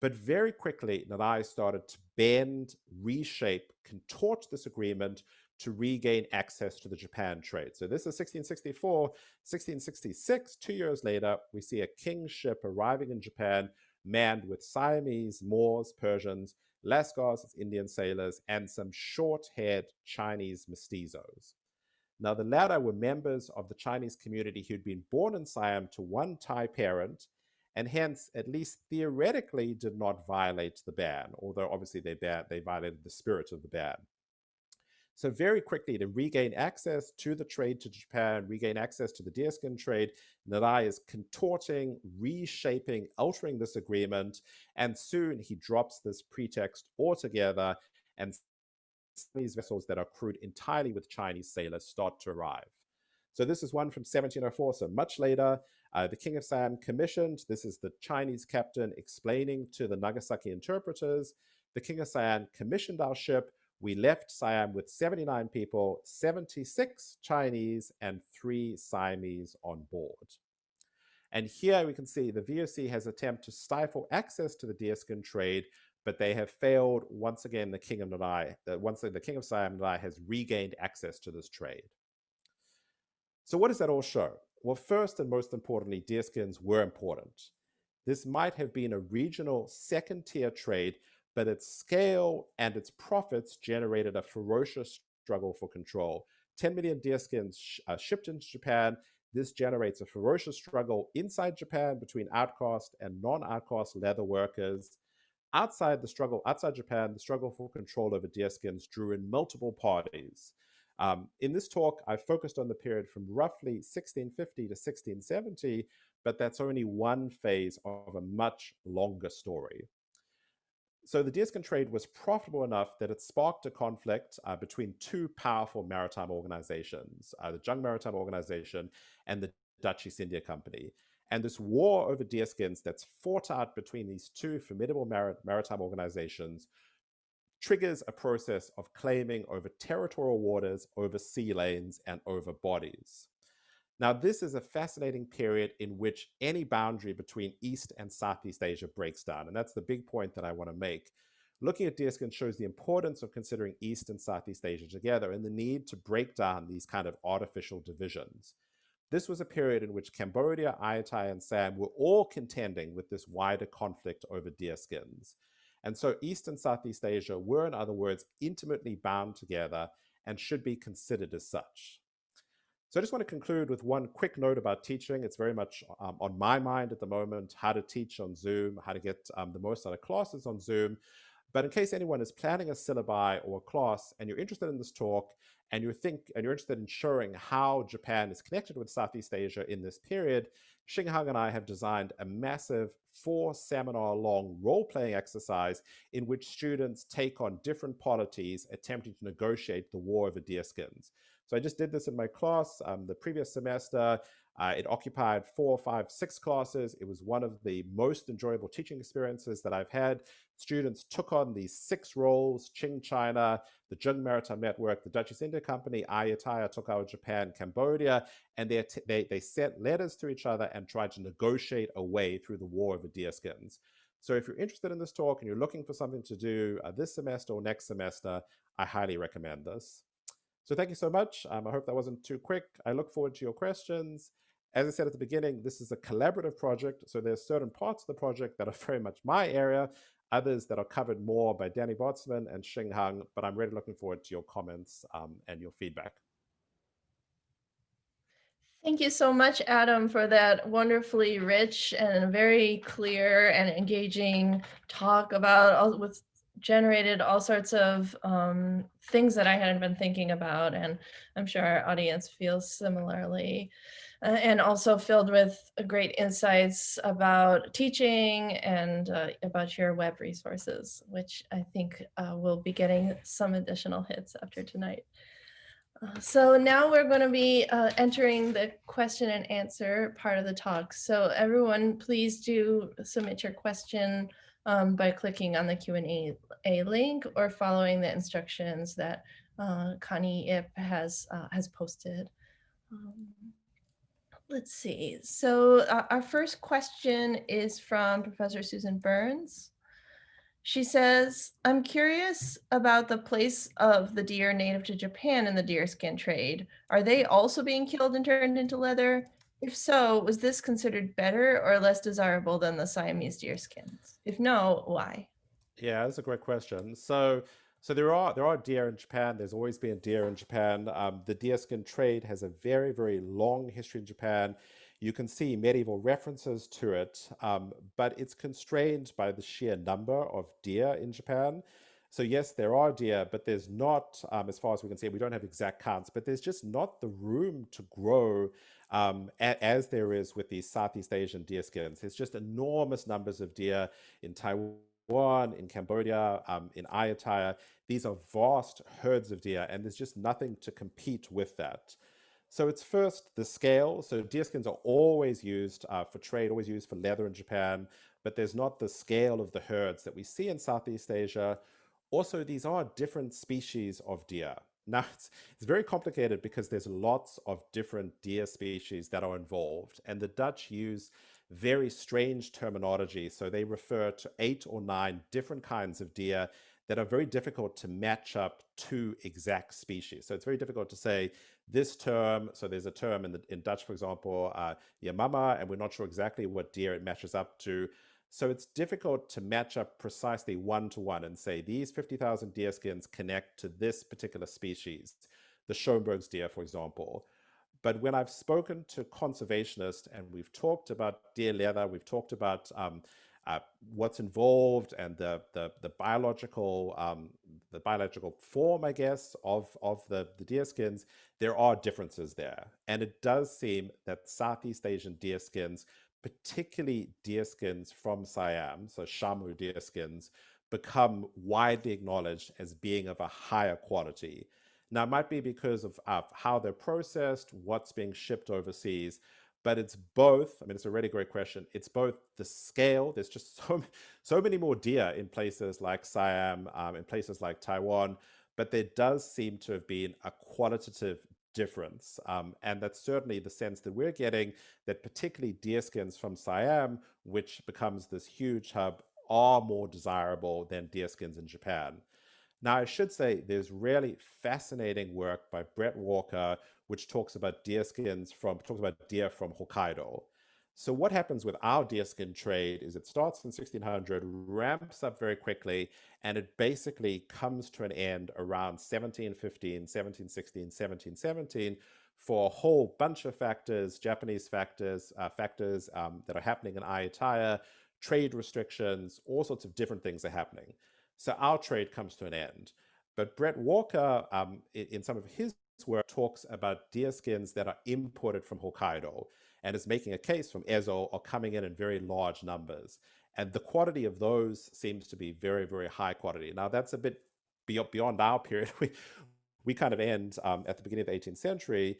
Speaker 3: But very quickly, Narai started to bend, reshape, contort this agreement to regain access to the Japan trade. So this is 1664. 1666, 2 years later, we see a king's ship arriving in Japan, manned with Siamese, Moors, Persians, Lascars, Indian sailors, and some short-haired Chinese mestizos. Now, the latter were members of the Chinese community who'd been born in Siam to one Thai parent, and hence, at least theoretically, did not violate the ban, although obviously they violated the spirit of the ban. So very quickly, to regain access to the trade to Japan, regain access to the deerskin trade, Narai is contorting, reshaping, altering this agreement, and soon he drops this pretext altogether, and these vessels that are crewed entirely with Chinese sailors start to arrive. So this is one from 1704, so much later. The King of Siam commissioned, this is the Chinese captain explaining to the Nagasaki interpreters, the King of Siam commissioned our ship. We left Siam with 79 people, 76 Chinese, and 3 Siamese on board. And here we can see the VOC has attempted to stifle access to the deerskin trade, but they have failed. Once again, the King of Narai, the King of Siam Narai has regained access to this trade. So what does that all show? Well, first and most importantly, deerskins were important. This might have been a regional second-tier trade, but its scale and its profits generated a ferocious struggle for control. 10 million deerskins shipped into Japan. This generates a ferocious struggle inside Japan between outcast and non-outcast leather workers. Outside Japan, the struggle for control over deerskins drew in multiple parties. In this talk, I focused on the period from roughly 1650 to 1670, but that's only one phase of a much longer story. So the deerskin trade was profitable enough that it sparked a conflict between two powerful maritime organizations, the Jung Maritime Organization and the Dutch East India Company. And this war over deerskins that's fought out between these two formidable maritime organizations triggers a process of claiming over territorial waters, over sea lanes, and over bodies. Now, this is a fascinating period in which any boundary between East and Southeast Asia breaks down. And that's the big point that I want to make. Looking at deerskin shows the importance of considering East and Southeast Asia together and the need to break down these kind of artificial divisions. This was a period in which Cambodia, Ayutthaya, and Siam were all contending with this wider conflict over deerskins. And so East and Southeast Asia were, in other words, intimately bound together and should be considered as such. So I just want to conclude with one quick note about teaching. It's very much on my mind at the moment, how to teach on Zoom, how to get the most out of classes on Zoom. But in case anyone is planning a syllabi or a class and you're interested in this talk and you're interested in showing how Japan is connected with Southeast Asia in this period, Xinghang and I have designed a massive 4-seminar-long role-playing exercise in which students take on different polities attempting to negotiate the war over deerskins. So I just did this in my class the previous semester. It occupied 4, 5, 6 classes. It was one of the most enjoyable teaching experiences that I've had. Students took on these 6 roles: Qing China, the Jung Maritime Network, the Dutch East India Company, Ayutthaya took over Japan, Cambodia, and they sent letters to each other and tried to negotiate a way through the war over deerskins. So if you're interested in this talk and you're looking for something to do this semester or next semester, I highly recommend this. So thank you so much. I hope that wasn't too quick. I look forward to your questions. As I said at the beginning, this is a collaborative project. So there's certain parts of the project that are very much my area, others that are covered more by Danny Botsman and Xinghang, but I'm really looking forward to your comments and your feedback.
Speaker 2: Thank you so much, Adam, for that wonderfully rich and very clear and engaging talk about what's generated all sorts of things that I hadn't been thinking about, and I'm sure our audience feels similarly. And also filled with great insights about teaching and about your web resources, which I think will be getting some additional hits after tonight. So now we're going to be entering the question and answer part of the talk. So everyone, please do submit your question by clicking on the Q&A link or following the instructions that Connie Ip has posted. Let's see. So our first question is from Professor Susan Burns. She says, I'm curious about the place of the deer native to Japan in the deerskin trade. Are they also being killed and turned into leather? If so, was this considered better or less desirable than the Siamese deerskins? If no, why?
Speaker 3: Yeah, that's a great question. So there are deer in Japan. There's always been deer in Japan. The deerskin trade has a very, very long history in Japan. You can see medieval references to it, but it's constrained by the sheer number of deer in Japan. So yes, there are deer, but there's not, as far as we can see, we don't have exact counts, but there's just not the room to grow as there is with these Southeast Asian deerskins. There's just enormous numbers of deer in Taiwan, in Cambodia, in Ayutthaya. These are vast herds of deer, and there's just nothing to compete with that. So it's first the scale. So deerskins are always used for trade, always used for leather in Japan, but there's not the scale of the herds that we see in Southeast Asia. Also, these are different species of deer. Now, it's very complicated because there's lots of different deer species that are involved, and the Dutch use very strange terminology. So they refer to 8 or 9 different kinds of deer that are very difficult to match up to exact species. So it's very difficult to say this term. So there's a term in Dutch, for example, yamama, and we're not sure exactly what deer it matches up to. So it's difficult to match up precisely one-to-one and say these 50,000 deerskins connect to this particular species, the Schoenberg's deer, for example. But when I've spoken to conservationists and we've talked about deer leather, we've talked about uh, what's involved and the biological form, I guess, of the deer skins, there are differences there. And it does seem that Southeast Asian deer skins, particularly deer skins from Siam, so Shamu deer skins, become widely acknowledged as being of a higher quality. Now, it might be because of how they're processed, what's being shipped overseas, but it's both. I mean, it's a really great question. It's both the scale. There's just so many more deer in places like Siam, in places like Taiwan, but there does seem to have been a qualitative difference. And that's certainly the sense that we're getting, that particularly deerskins from Siam, which becomes this huge hub, are more desirable than deerskins in Japan. Now, I should say there's really fascinating work by Brett Walker, which talks about deer from Hokkaido. So what happens with our deerskin trade is it starts in 1600, ramps up very quickly, and it basically comes to an end around 1715, 1716, 1717 for a whole bunch of factors, Japanese factors, that are happening in Ayutthaya, trade restrictions, all sorts of different things are happening. So our trade comes to an end. But Brett Walker, in some of his work, talks about deerskins that are imported from Hokkaido and is making a case from Ezo are coming in very large numbers. And the quality of those seems to be very, very high quality. Now, that's a bit beyond our period. We kind of end at the beginning of the 18th century.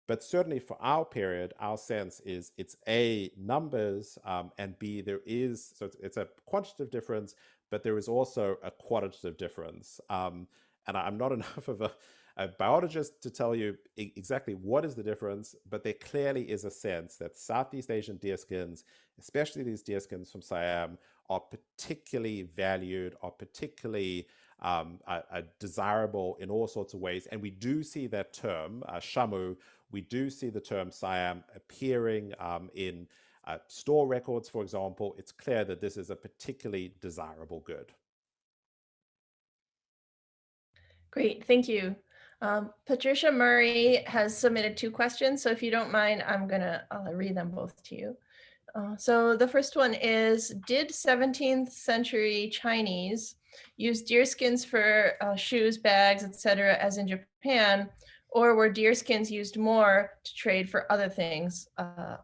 Speaker 3: But certainly for our period, our sense is it's A, numbers, and B, it's a quantitative difference, but there is also a qualitative difference. And I'm not enough of a biologist to tell you exactly what is the difference, but there clearly is a sense that Southeast Asian deerskins, especially these deerskins from Siam, are particularly valued, are particularly desirable in all sorts of ways. And we do see that term, shamu, we do see the term Siam appearing in store records, for example. It's clear that this is a particularly desirable good.
Speaker 2: Great, thank you. Patricia Murray has submitted 2 questions, so if you don't mind, I'm gonna read them both to you. So the first one is, did 17th century Chinese use deerskins for shoes, bags, etc., as in Japan, or were deerskins used more to trade for other things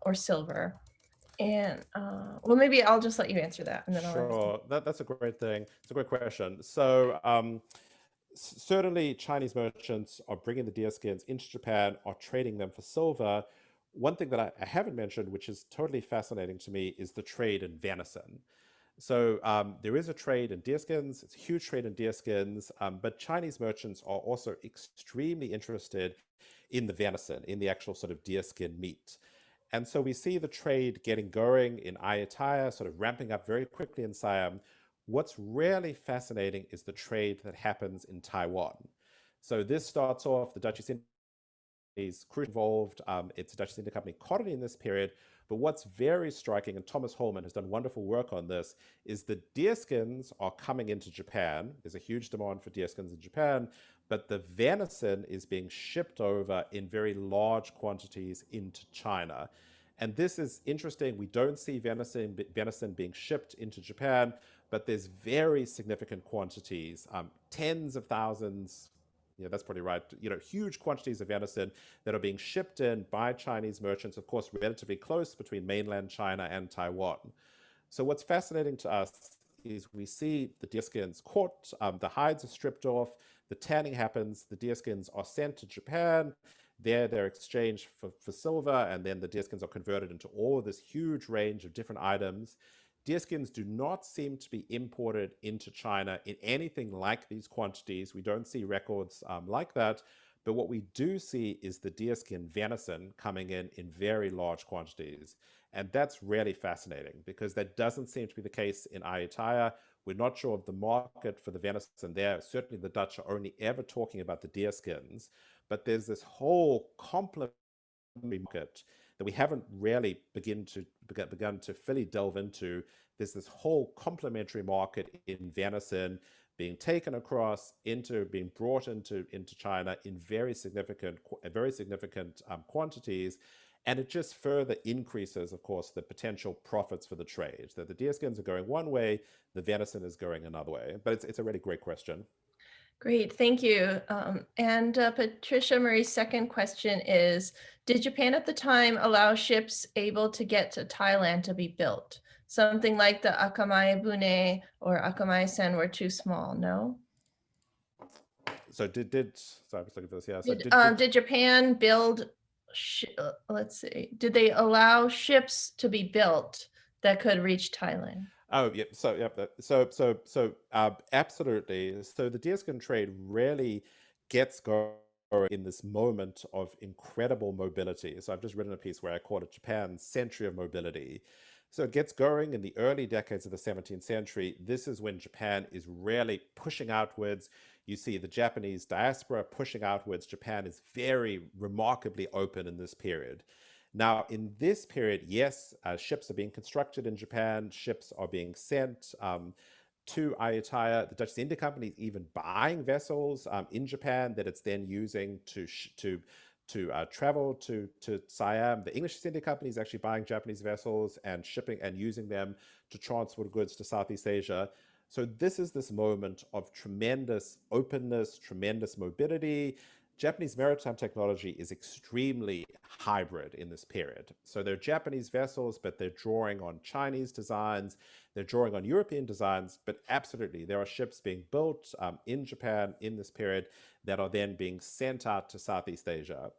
Speaker 2: or silver? And well, maybe I'll just let you answer that, and then I'll ask.
Speaker 3: Sure, that's a great thing. It's a great question. So certainly Chinese merchants are bringing the deerskins into Japan, are trading them for silver. One thing that I haven't mentioned, which is totally fascinating to me, is the trade in venison. So there is a trade in deerskins. It's a huge trade in deerskins, but Chinese merchants are also extremely interested in the venison, in the actual sort of deerskin meat. And so we see the trade getting going in Ayutthaya, sort of ramping up very quickly in Siam. What's really fascinating is the trade that happens in Taiwan. So this starts off, the Dutch East crucially involved. It's a Dutch East India Company colony in this period. But what's very striking, and Thomas Holman has done wonderful work on this, is the deerskins are coming into Japan. There's a huge demand for deerskins in Japan, but the venison is being shipped over in very large quantities into China. And this is interesting. We don't see venison being shipped into Japan, but there's very significant quantities, tens of thousands, that's probably right, huge quantities of venison that are being shipped in by Chinese merchants, of course, relatively close between mainland China and Taiwan. So what's fascinating to us is we see the deerskins caught, the hides are stripped off, the tanning happens, the deerskins are sent to Japan, there they're exchanged for silver, and then the deerskins are converted into all of this huge range of different items. Deerskins do not seem to be imported into China in anything like these quantities. We don't see records like that. But what we do see is the deerskin venison coming in very large quantities. And that's really fascinating because that doesn't seem to be the case in Ayutthaya. We're not sure of the market for the venison there. Certainly the Dutch are only ever talking about the deerskins. But there's this whole complementary market that we haven't really begun to fully delve into. There's this whole complementary market in venison being taken across being brought into China in very significant quantities. And it just further increases, of course, the potential profits for the trade. That the deerskins are going one way, the venison is going another way. But it's a really great question.
Speaker 2: Great, thank you. And Patricia Murray's second question is, did Japan at the time allow ships able to get to Thailand to be built? Something like the Akamai Bune or Akamai Sen were too small, no?
Speaker 3: So sorry, I was looking for this, yeah. So
Speaker 2: did Japan build, let's see, did they allow ships to be built that could reach Thailand?
Speaker 3: Oh, yeah. Absolutely. So the deerskin trade really gets going in this moment of incredible mobility. So I've just written a piece where I call it Japan's century of mobility. So it gets going in the early decades of the 17th century. This is when Japan is really pushing outwards. You see the Japanese diaspora pushing outwards. Japan is very remarkably open in this period. Now, in this period, yes, ships are being constructed in Japan. Ships are being sent to Ayutthaya. The Dutch East India Company is even buying vessels in Japan that it's then using to travel to Siam. The English East India Company is actually buying Japanese vessels and shipping and using them to transport goods to Southeast Asia. So this is this moment of tremendous openness, tremendous mobility. Japanese maritime technology is extremely hybrid in this period. So they're Japanese vessels, but they're drawing on Chinese designs, they're drawing on European designs, but absolutely there are ships being built in Japan in this period that are then being sent out to Southeast Asia.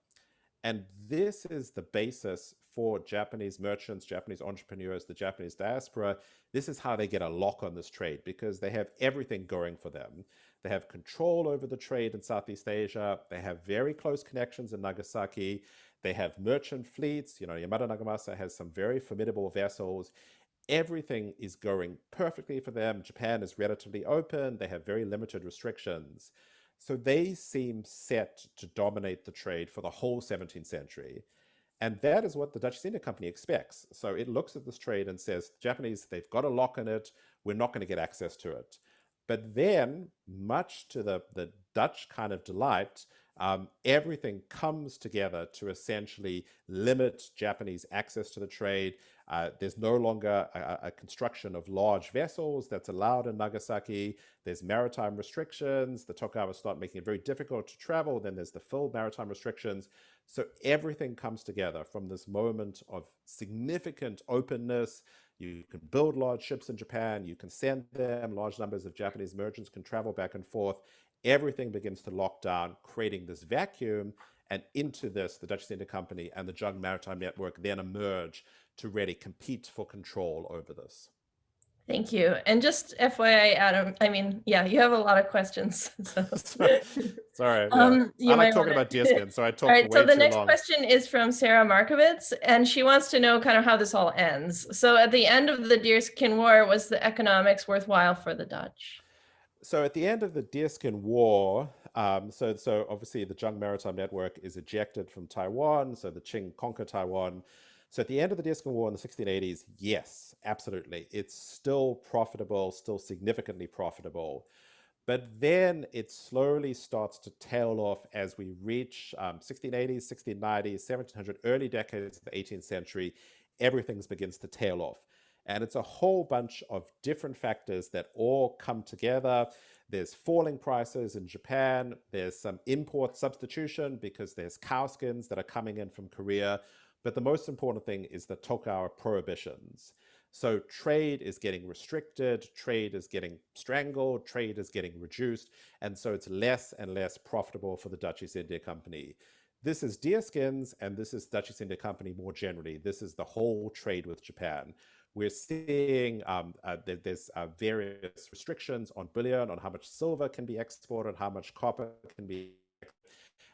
Speaker 3: And this is the basis for Japanese merchants, Japanese entrepreneurs, the Japanese diaspora. This is how they get a lock on this trade because they have everything going for them. They have control over the trade in Southeast Asia. They have very close connections in Nagasaki. They have merchant fleets. Yamada Nagamasa has some very formidable vessels. Everything is going perfectly for them. Japan is relatively open. They have very limited restrictions. So they seem set to dominate the trade for the whole 17th century. And that is what the Dutch East India Company expects. So it looks at this trade and says, Japanese, they've got a lock in it. We're not going to get access to it. But then, much to the Dutch kind of delight, everything comes together to essentially limit Japanese access to the trade. There's no longer a construction of large vessels that's allowed in Nagasaki. There's maritime restrictions. The Tokugawa start making it very difficult to travel. Then there's the full maritime restrictions. So everything comes together from this moment of significant openness. You can build large ships in Japan. You can send them. Large numbers of Japanese merchants can travel back and forth. Everything begins to lock down, creating this vacuum. And into this, the Dutch East India Company and the Jung Maritime Network then emerge to really compete for control over this.
Speaker 2: Thank you. And just FYI, Adam, I mean, yeah, you have a lot of questions. So.
Speaker 3: Sorry. Yeah. I like talking about deerskin, so I talk for way too long.
Speaker 2: So the next question is from Sarah Markovitz, and she wants to know kind of how this all ends. So at the end of the Deerskin War, was the economics worthwhile for the Dutch?
Speaker 3: So at the end of the Deerskin War, So obviously the Zheng Maritime Network is ejected from Taiwan, so the Qing conquer Taiwan. So at the end of the Deerskin War in the 1680s, yes, absolutely. It's still profitable, still significantly profitable. But then it slowly starts to tail off as we reach 1680s, 1690s, 1700, early decades of the 18th century. Everything begins to tail off. And it's a whole bunch of different factors that all come together. There's falling prices in Japan. There's some import substitution because there's cow skins that are coming in from Korea. But the most important thing is the Tokugawa prohibitions. So trade is getting restricted, trade is getting strangled, trade is getting reduced, and so it's less and less profitable for the Dutch East India Company. This is deerskins, and this is Dutch East India Company more generally. This is the whole trade with Japan. We're seeing there's various restrictions on bullion, on how much silver can be exported, how much copper can be exported.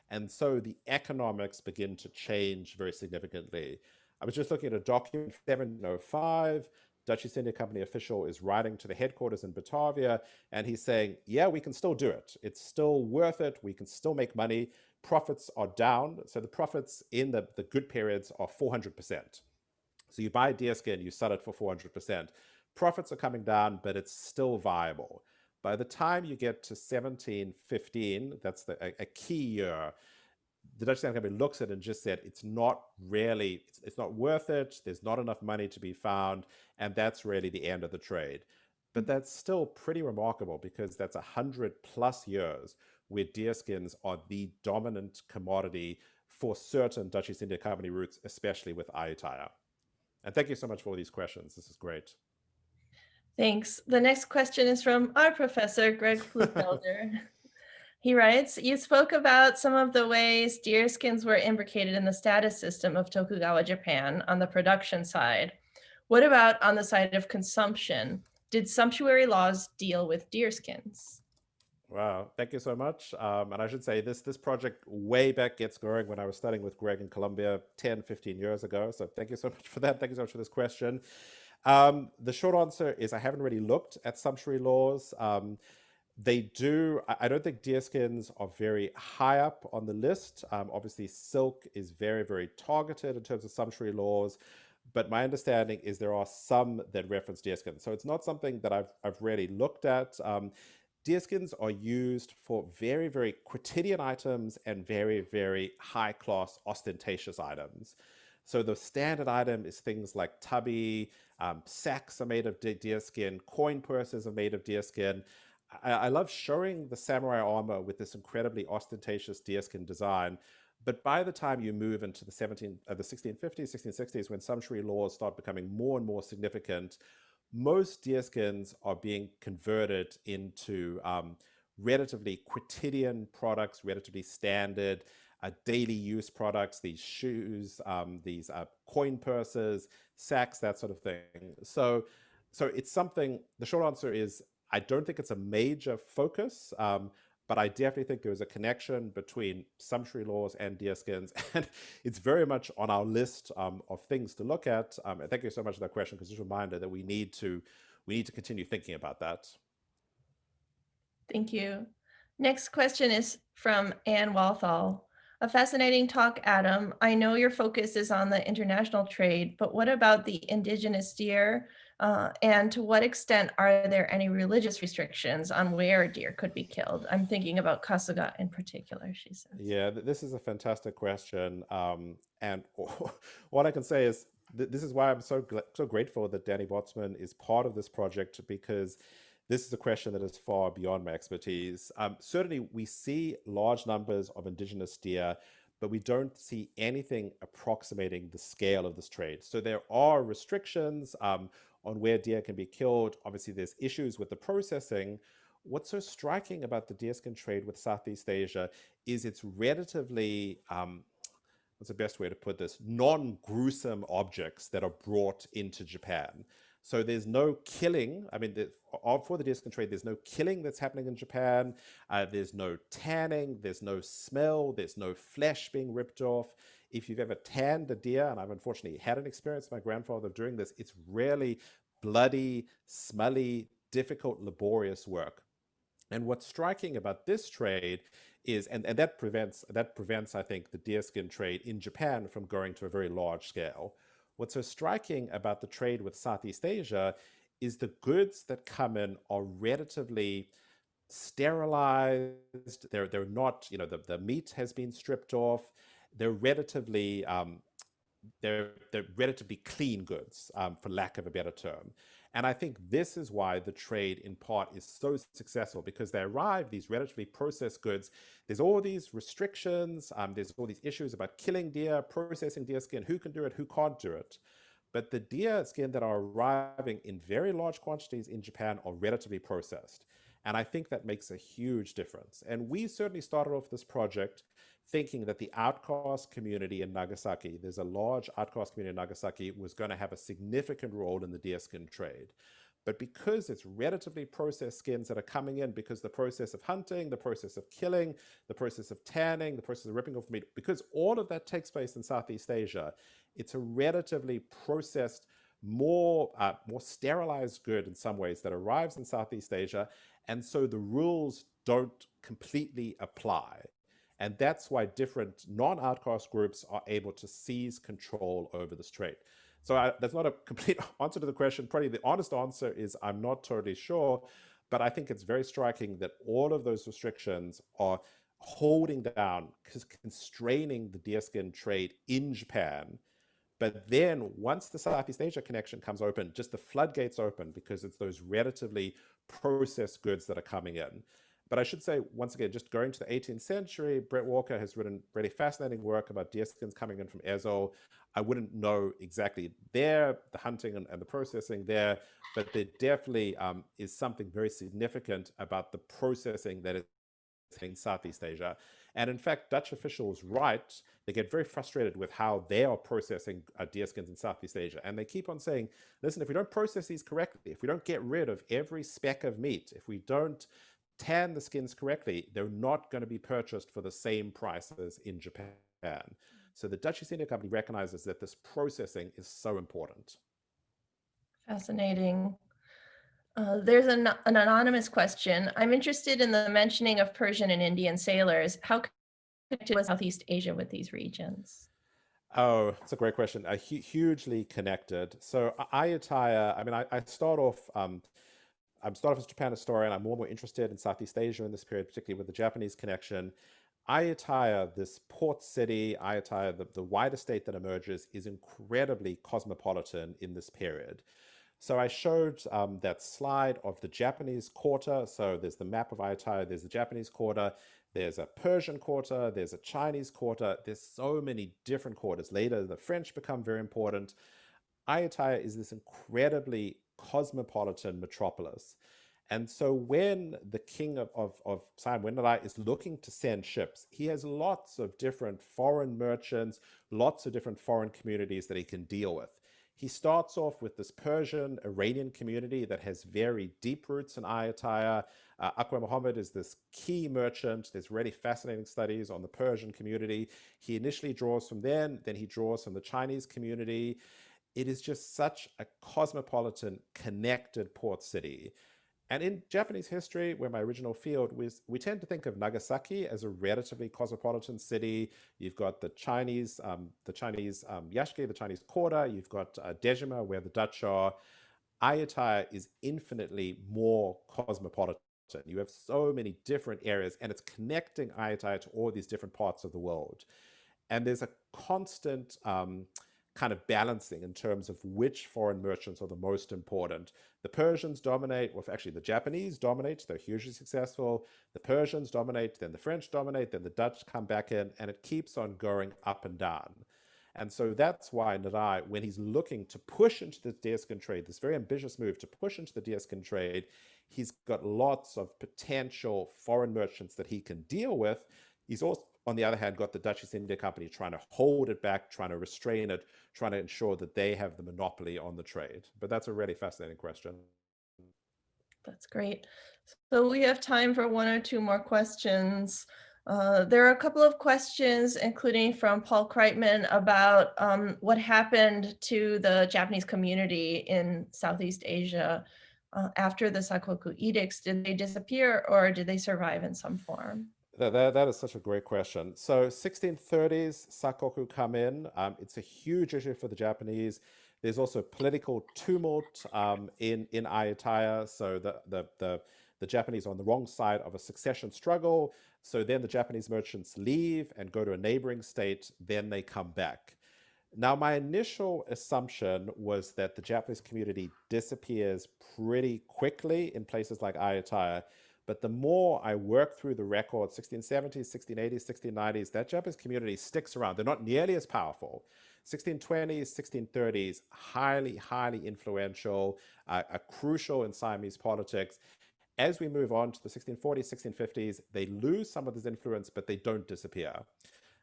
Speaker 3: And so the economics begin to change very significantly. I was just looking at a document, 1705. Dutch East India Company official is writing to the headquarters in Batavia, and he's saying, yeah, we can still do it. It's still worth it. We can still make money. Profits are down. So the profits in the good periods are 400%. So you buy deerskin, you sell it for 400%. Profits are coming down, but it's still viable. By the time you get to 1715, that's a key year, the Dutch East Company looks at it and just said, it's not really, it's not worth it. There's not enough money to be found. And that's really the end of the trade. But that's still pretty remarkable because that's 100+ years where deerskins are the dominant commodity for certain Dutch East India Company routes, especially with Ayutthaya. And thank you so much for all these questions. This is great.
Speaker 2: Thanks. The next question is from our professor, Greg Flugelder. He writes, you spoke about some of the ways deerskins were imbricated in the status system of Tokugawa Japan on the production side. What about on the side of consumption? Did sumptuary laws deal with deerskins?
Speaker 3: Wow, thank you so much. And I should say this project way back gets going when I was studying with Greg in Colombia 10, 15 years ago. So thank you so much for that. Thank you so much for this question. The short answer is I haven't really looked at sumptuary laws. They do, I don't think deerskins are very high up on the list. Obviously, silk is very, very targeted in terms of sumptuary laws. But my understanding is there are some that reference deerskin. So it's not something that I've really looked at. Deerskins are used for very, very quotidian items and very, very high-class, ostentatious items. So the standard item is things like tubby, sacks are made of deerskin, coin purses are made of deerskin. I love showing the samurai armor with this incredibly ostentatious deerskin design. But by the time you move into the 1650s, 1660s, when sumptuary laws start becoming more and more significant, most deerskins are being converted into relatively quotidian products, relatively standard daily use products, these shoes, these coin purses, sacks, that sort of thing. So it's something, the short answer is, I don't think it's a major focus, but I definitely think there's a connection between sumptuary laws and deerskins, and it's very much on our list of things to look at. And thank you so much for that question, because it's a reminder that we need to continue thinking about that.
Speaker 2: Thank you. Next question is from Ann Walthall. A fascinating talk, Adam. I know your focus is on the international trade, but what about the indigenous deer? And to what extent are there any religious restrictions on where deer could be killed? I'm thinking about Kasuga in particular, she says.
Speaker 3: Yeah, this is a fantastic question. And what I can say is this is why I'm so grateful that Danny Botsman is part of this project, because this is a question that is far beyond my expertise. Certainly, we see large numbers of indigenous deer, but we don't see anything approximating the scale of this trade. So there are restrictions on where deer can be killed. Obviously, there's issues with the processing. What's so striking about the deerskin trade with Southeast Asia is it's relatively, what's the best way to put this, non-gruesome objects that are brought into Japan. So there's no killing. I mean, for the deerskin trade, there's no killing that's happening in Japan. There's no tanning. There's no smell. There's no flesh being ripped off. If you've ever tanned a deer, and I've unfortunately had an experience with my grandfather doing this, it's really bloody, smelly, difficult, laborious work. And what's striking about this trade is, and that prevents, I think, the deerskin trade in Japan from going to a very large scale. What's so striking about the trade with Southeast Asia is the goods that come in are relatively sterilized. They're not, the meat has been stripped off. They're relatively they're relatively clean goods, for lack of a better term. And I think this is why the trade in part is so successful, because they arrive, these relatively processed goods. There's all these restrictions. There's all these issues about killing deer, processing deer skin, who can do it, who can't do it. But the deer skin that are arriving in very large quantities in Japan are relatively processed. And I think that makes a huge difference. And we certainly started off this project thinking that the outcast community in Nagasaki, there's a large outcast community in Nagasaki, was going to have a significant role in the deerskin trade. But because it's relatively processed skins that are coming in, because the process of hunting, the process of killing, the process of tanning, the process of ripping off the meat, because all of that takes place in Southeast Asia, it's a relatively processed, more sterilized good in some ways that arrives in Southeast Asia. And so the rules don't completely apply. And that's why different non-outcast groups are able to seize control over this trade. So that's not a complete answer to the question. Probably the honest answer is I'm not totally sure, but I think it's very striking that all of those restrictions are holding down, constraining the deerskin trade in Japan. But then once the Southeast Asia connection comes open, just the floodgates open, because it's those relatively processed goods that are coming in. But I should say, once again, just going to the 18th century, Brett Walker has written really fascinating work about deerskins coming in from Ezo. I wouldn't know exactly the hunting and the processing there, but there definitely is something very significant about the processing that is in Southeast Asia. And in fact, Dutch officials write, they get very frustrated with how they are processing deerskins in Southeast Asia. And they keep on saying, listen, if we don't process these correctly, if we don't get rid of every speck of meat, if we don't tan the skins correctly, they're not going to be purchased for the same price as in Japan. So the Dutch East India Company recognizes that this processing is so important.
Speaker 2: Fascinating. There's an anonymous question. I'm interested in the mentioning of Persian and Indian sailors. How connected was Southeast Asia with these regions?
Speaker 3: Oh, it's a great question. Hugely connected. So Ayutthaya, I mean, I start off, I'm as a Japan historian. I'm more and more interested in Southeast Asia in this period, particularly with the Japanese connection. Ayutthaya, this port city, Ayutthaya, the wider state that emerges, is incredibly cosmopolitan in this period. So I showed that slide of the Japanese quarter. So there's the map of Ayutthaya, there's the Japanese quarter, there's a Persian quarter, there's a Chinese quarter. There's so many different quarters. Later, the French become very important. Ayutthaya is this incredibly cosmopolitan metropolis. And so when the king of Siam, Wendarai, is looking to send ships, he has lots of different foreign merchants, lots of different foreign communities that he can deal with. He starts off with this Persian Iranian community that has very deep roots in Ayutthaya. Akbar Muhammad is this key merchant. There's really fascinating studies on the Persian community. He initially draws from them, then he draws from the Chinese community. It is just such a cosmopolitan, connected port city. And in Japanese history, where my original field was, we tend to think of Nagasaki as a relatively cosmopolitan city. You've got the Chinese yashiki, the Chinese quarter. You've got Dejima, where the Dutch are. Ayutthaya is infinitely more cosmopolitan. You have so many different areas, and it's connecting Ayutthaya to all these different parts of the world. And there's a constant kind of balancing in terms of which foreign merchants are the most important. The Persians dominate, or actually the Japanese dominate, they're hugely successful. The Persians dominate, then the French dominate, then the Dutch come back in, and it keeps on going up and down. And so that's why Narai, when he's looking to push into the deerskin trade, this very ambitious move to push into the deerskin trade, he's got lots of potential foreign merchants that he can deal with. He's also, on the other hand, got the Dutch East India Company trying to hold it back, trying to restrain it, trying to ensure that they have the monopoly on the trade. But that's a really fascinating question.
Speaker 2: That's great. So we have time for one or two more questions. There are a couple of questions, including from Paul Kreitman, about what happened to the Japanese community in Southeast Asia after the Sakoku edicts. Did they disappear, or did they survive in some form?
Speaker 3: That is such a great question. So 1630s, sakoku come in. It's a huge issue for the Japanese. There's also political tumult in Ayutthaya. So the Japanese are on the wrong side of a succession struggle. So then the Japanese merchants leave and go to a neighboring state. Then they come back. Now, my initial assumption was that the Japanese community disappears pretty quickly in places like Ayutthaya. But the more I work through the records, 1670s, 1680s, 1690s, that Japanese community sticks around. They're not nearly as powerful. 1620s, 1630s, highly, highly influential, crucial in Siamese politics. As we move on to the 1640s, 1650s, they lose some of this influence, but they don't disappear.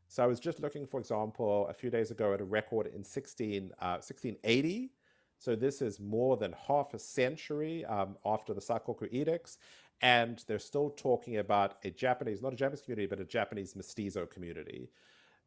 Speaker 3: So I was just looking, for example, a few days ago at a record in 1680. So this is more than half a century after the Sakoku edicts. And they're still talking about a Japanese, not a Japanese community, but a Japanese mestizo community.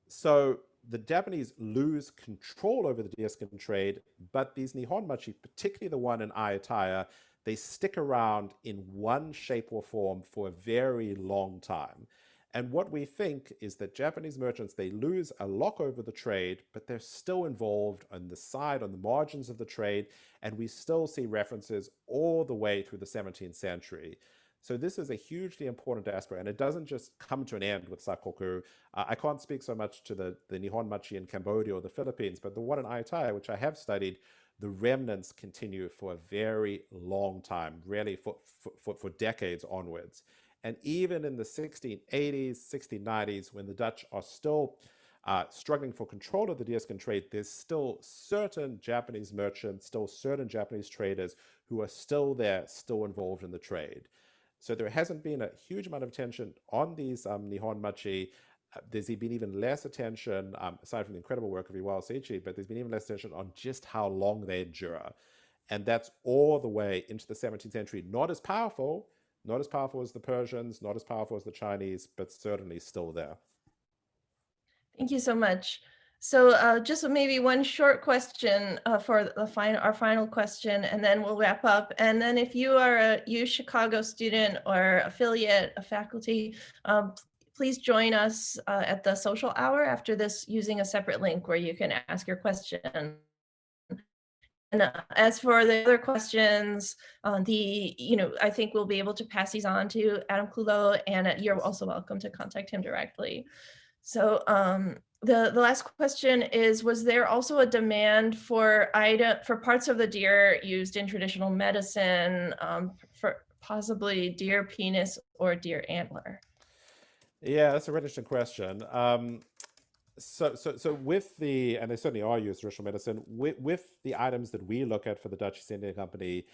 Speaker 3: So the Japanese lose control over the deerskin trade, but these Nihonmachi, particularly the one in Ayutthaya, they stick around in one shape or form for a very long time. And what we think is that Japanese merchants, they lose a lock over the trade, but they're still involved on the side, on the margins of the trade, and we still see references all the way through the 17th century. So this is a hugely important aspect, and it doesn't just come to an end with Sakoku. I can't speak so much to the Nihonmachi in Cambodia or the Philippines, but the one in Ayutthaya, which I have studied, the remnants continue for a very long time, really for decades onwards. And even in the 1680s, 1690s, when the Dutch are still struggling for control of the deerskin trade, there's still certain Japanese merchants, still certain Japanese traders who are still there, still involved in the trade. So there hasn't been a huge amount of attention on these Nihonmachi. There's been even less attention, aside from the incredible work of Iwao Seiichi, but there's been even less attention on just how long they endure. And that's all the way into the 17th century. Not as powerful as the Persians, not as powerful as the Chinese, but certainly still there.
Speaker 2: Thank you so much. So just maybe one short question for our final question, and then we'll wrap up. And then if you are a U Chicago student or affiliate, a faculty, please join us at the social hour after this using a separate link where you can ask your question. And as for the other questions, I think we'll be able to pass these on to Adam Clulow, and you're also welcome to contact him directly. So the last question is, was there also a demand for parts of the deer used in traditional medicine, for possibly deer penis or deer antler?
Speaker 3: Yeah, that's a really interesting question. So with and they certainly are used in traditional medicine, with the items that we look at for the Dutch East India Company,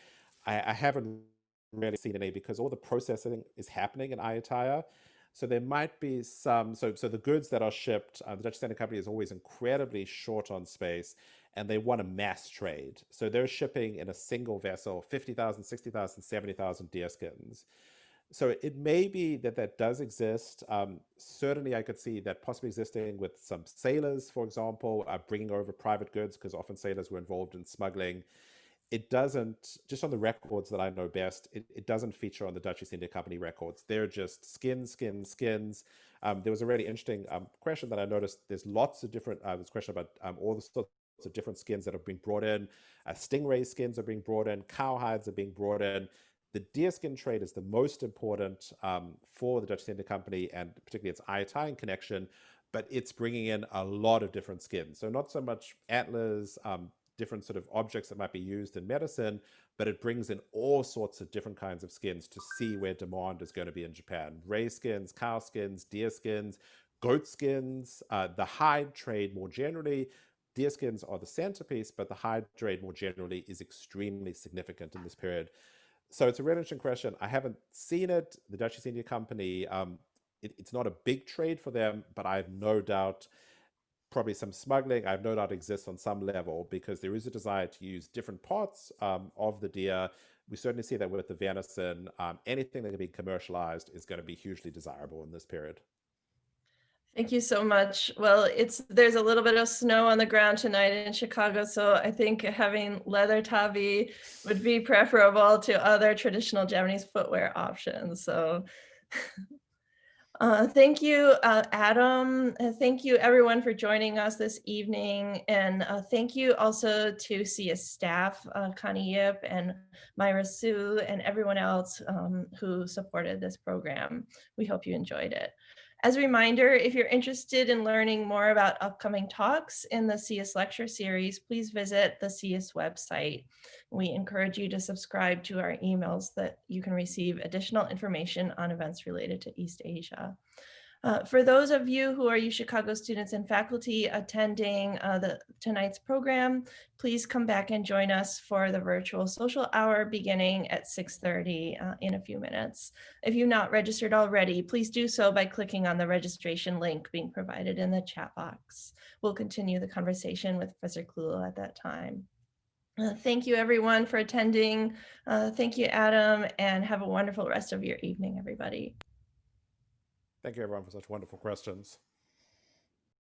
Speaker 3: I haven't really seen any because all the processing is happening in Ayutthaya. So there might be some, so the goods that are shipped, the Dutch East India Company is always incredibly short on space, and they want a mass trade. So they're shipping in a single vessel 50,000, 60,000, 70,000 deerskins. So it may be that does exist. Certainly, I could see that possibly existing with some sailors, for example, bringing over private goods, because often sailors were involved in smuggling. It doesn't, just on the records that I know best, it doesn't feature on the Dutch East India Company records. They're just skins. There was a really interesting question that I noticed. There's lots of different, this question about all the sorts of different skins that are being brought in. Stingray skins are being brought in, cowhides are being brought in. The deerskin trade is the most important for the Dutch East India Company, and particularly its Ayutthayan connection, but it's bringing in a lot of different skins. So not so much antlers, different sort of objects that might be used in medicine, but it brings in all sorts of different kinds of skins to see where demand is going to be in Japan. Ray skins, cow skins, deer skins, goat skins, the hide trade more generally. Deer skins are the centerpiece, but the hide trade more generally is extremely significant in this period. So it's a really interesting question. I haven't seen it. The Dutch East India Company, it's not a big trade for them, but I have no doubt probably some smuggling, I have no doubt exists on some level, because there is a desire to use different parts of the deer. We certainly see that with the venison. Anything that can be commercialized is going to be hugely desirable in this period.
Speaker 2: Thank you so much. Well, there's a little bit of snow on the ground tonight in Chicago, so I think having leather tabi would be preferable to other traditional Japanese footwear options. So Thank you, Adam. Thank you, everyone, for joining us this evening. And thank you also to CS staff, Connie Yip and Myra Sue, and everyone else who supported this program. We hope you enjoyed it. As a reminder, if you're interested in learning more about upcoming talks in the CS lecture series, please visit the CS website. We encourage you to subscribe to our emails that you can receive additional information on events related to East Asia. For those of you who are UChicago students and faculty attending tonight's program, please come back and join us for the virtual social hour beginning at 6:30 in a few minutes. If you've not registered already, please do so by clicking on the registration link being provided in the chat box. We'll continue the conversation with Professor Clulow at that time. Thank you, everyone, for attending. Thank you, Adam, and have a wonderful rest of your evening, everybody.
Speaker 3: Thank you, everyone, for such wonderful questions.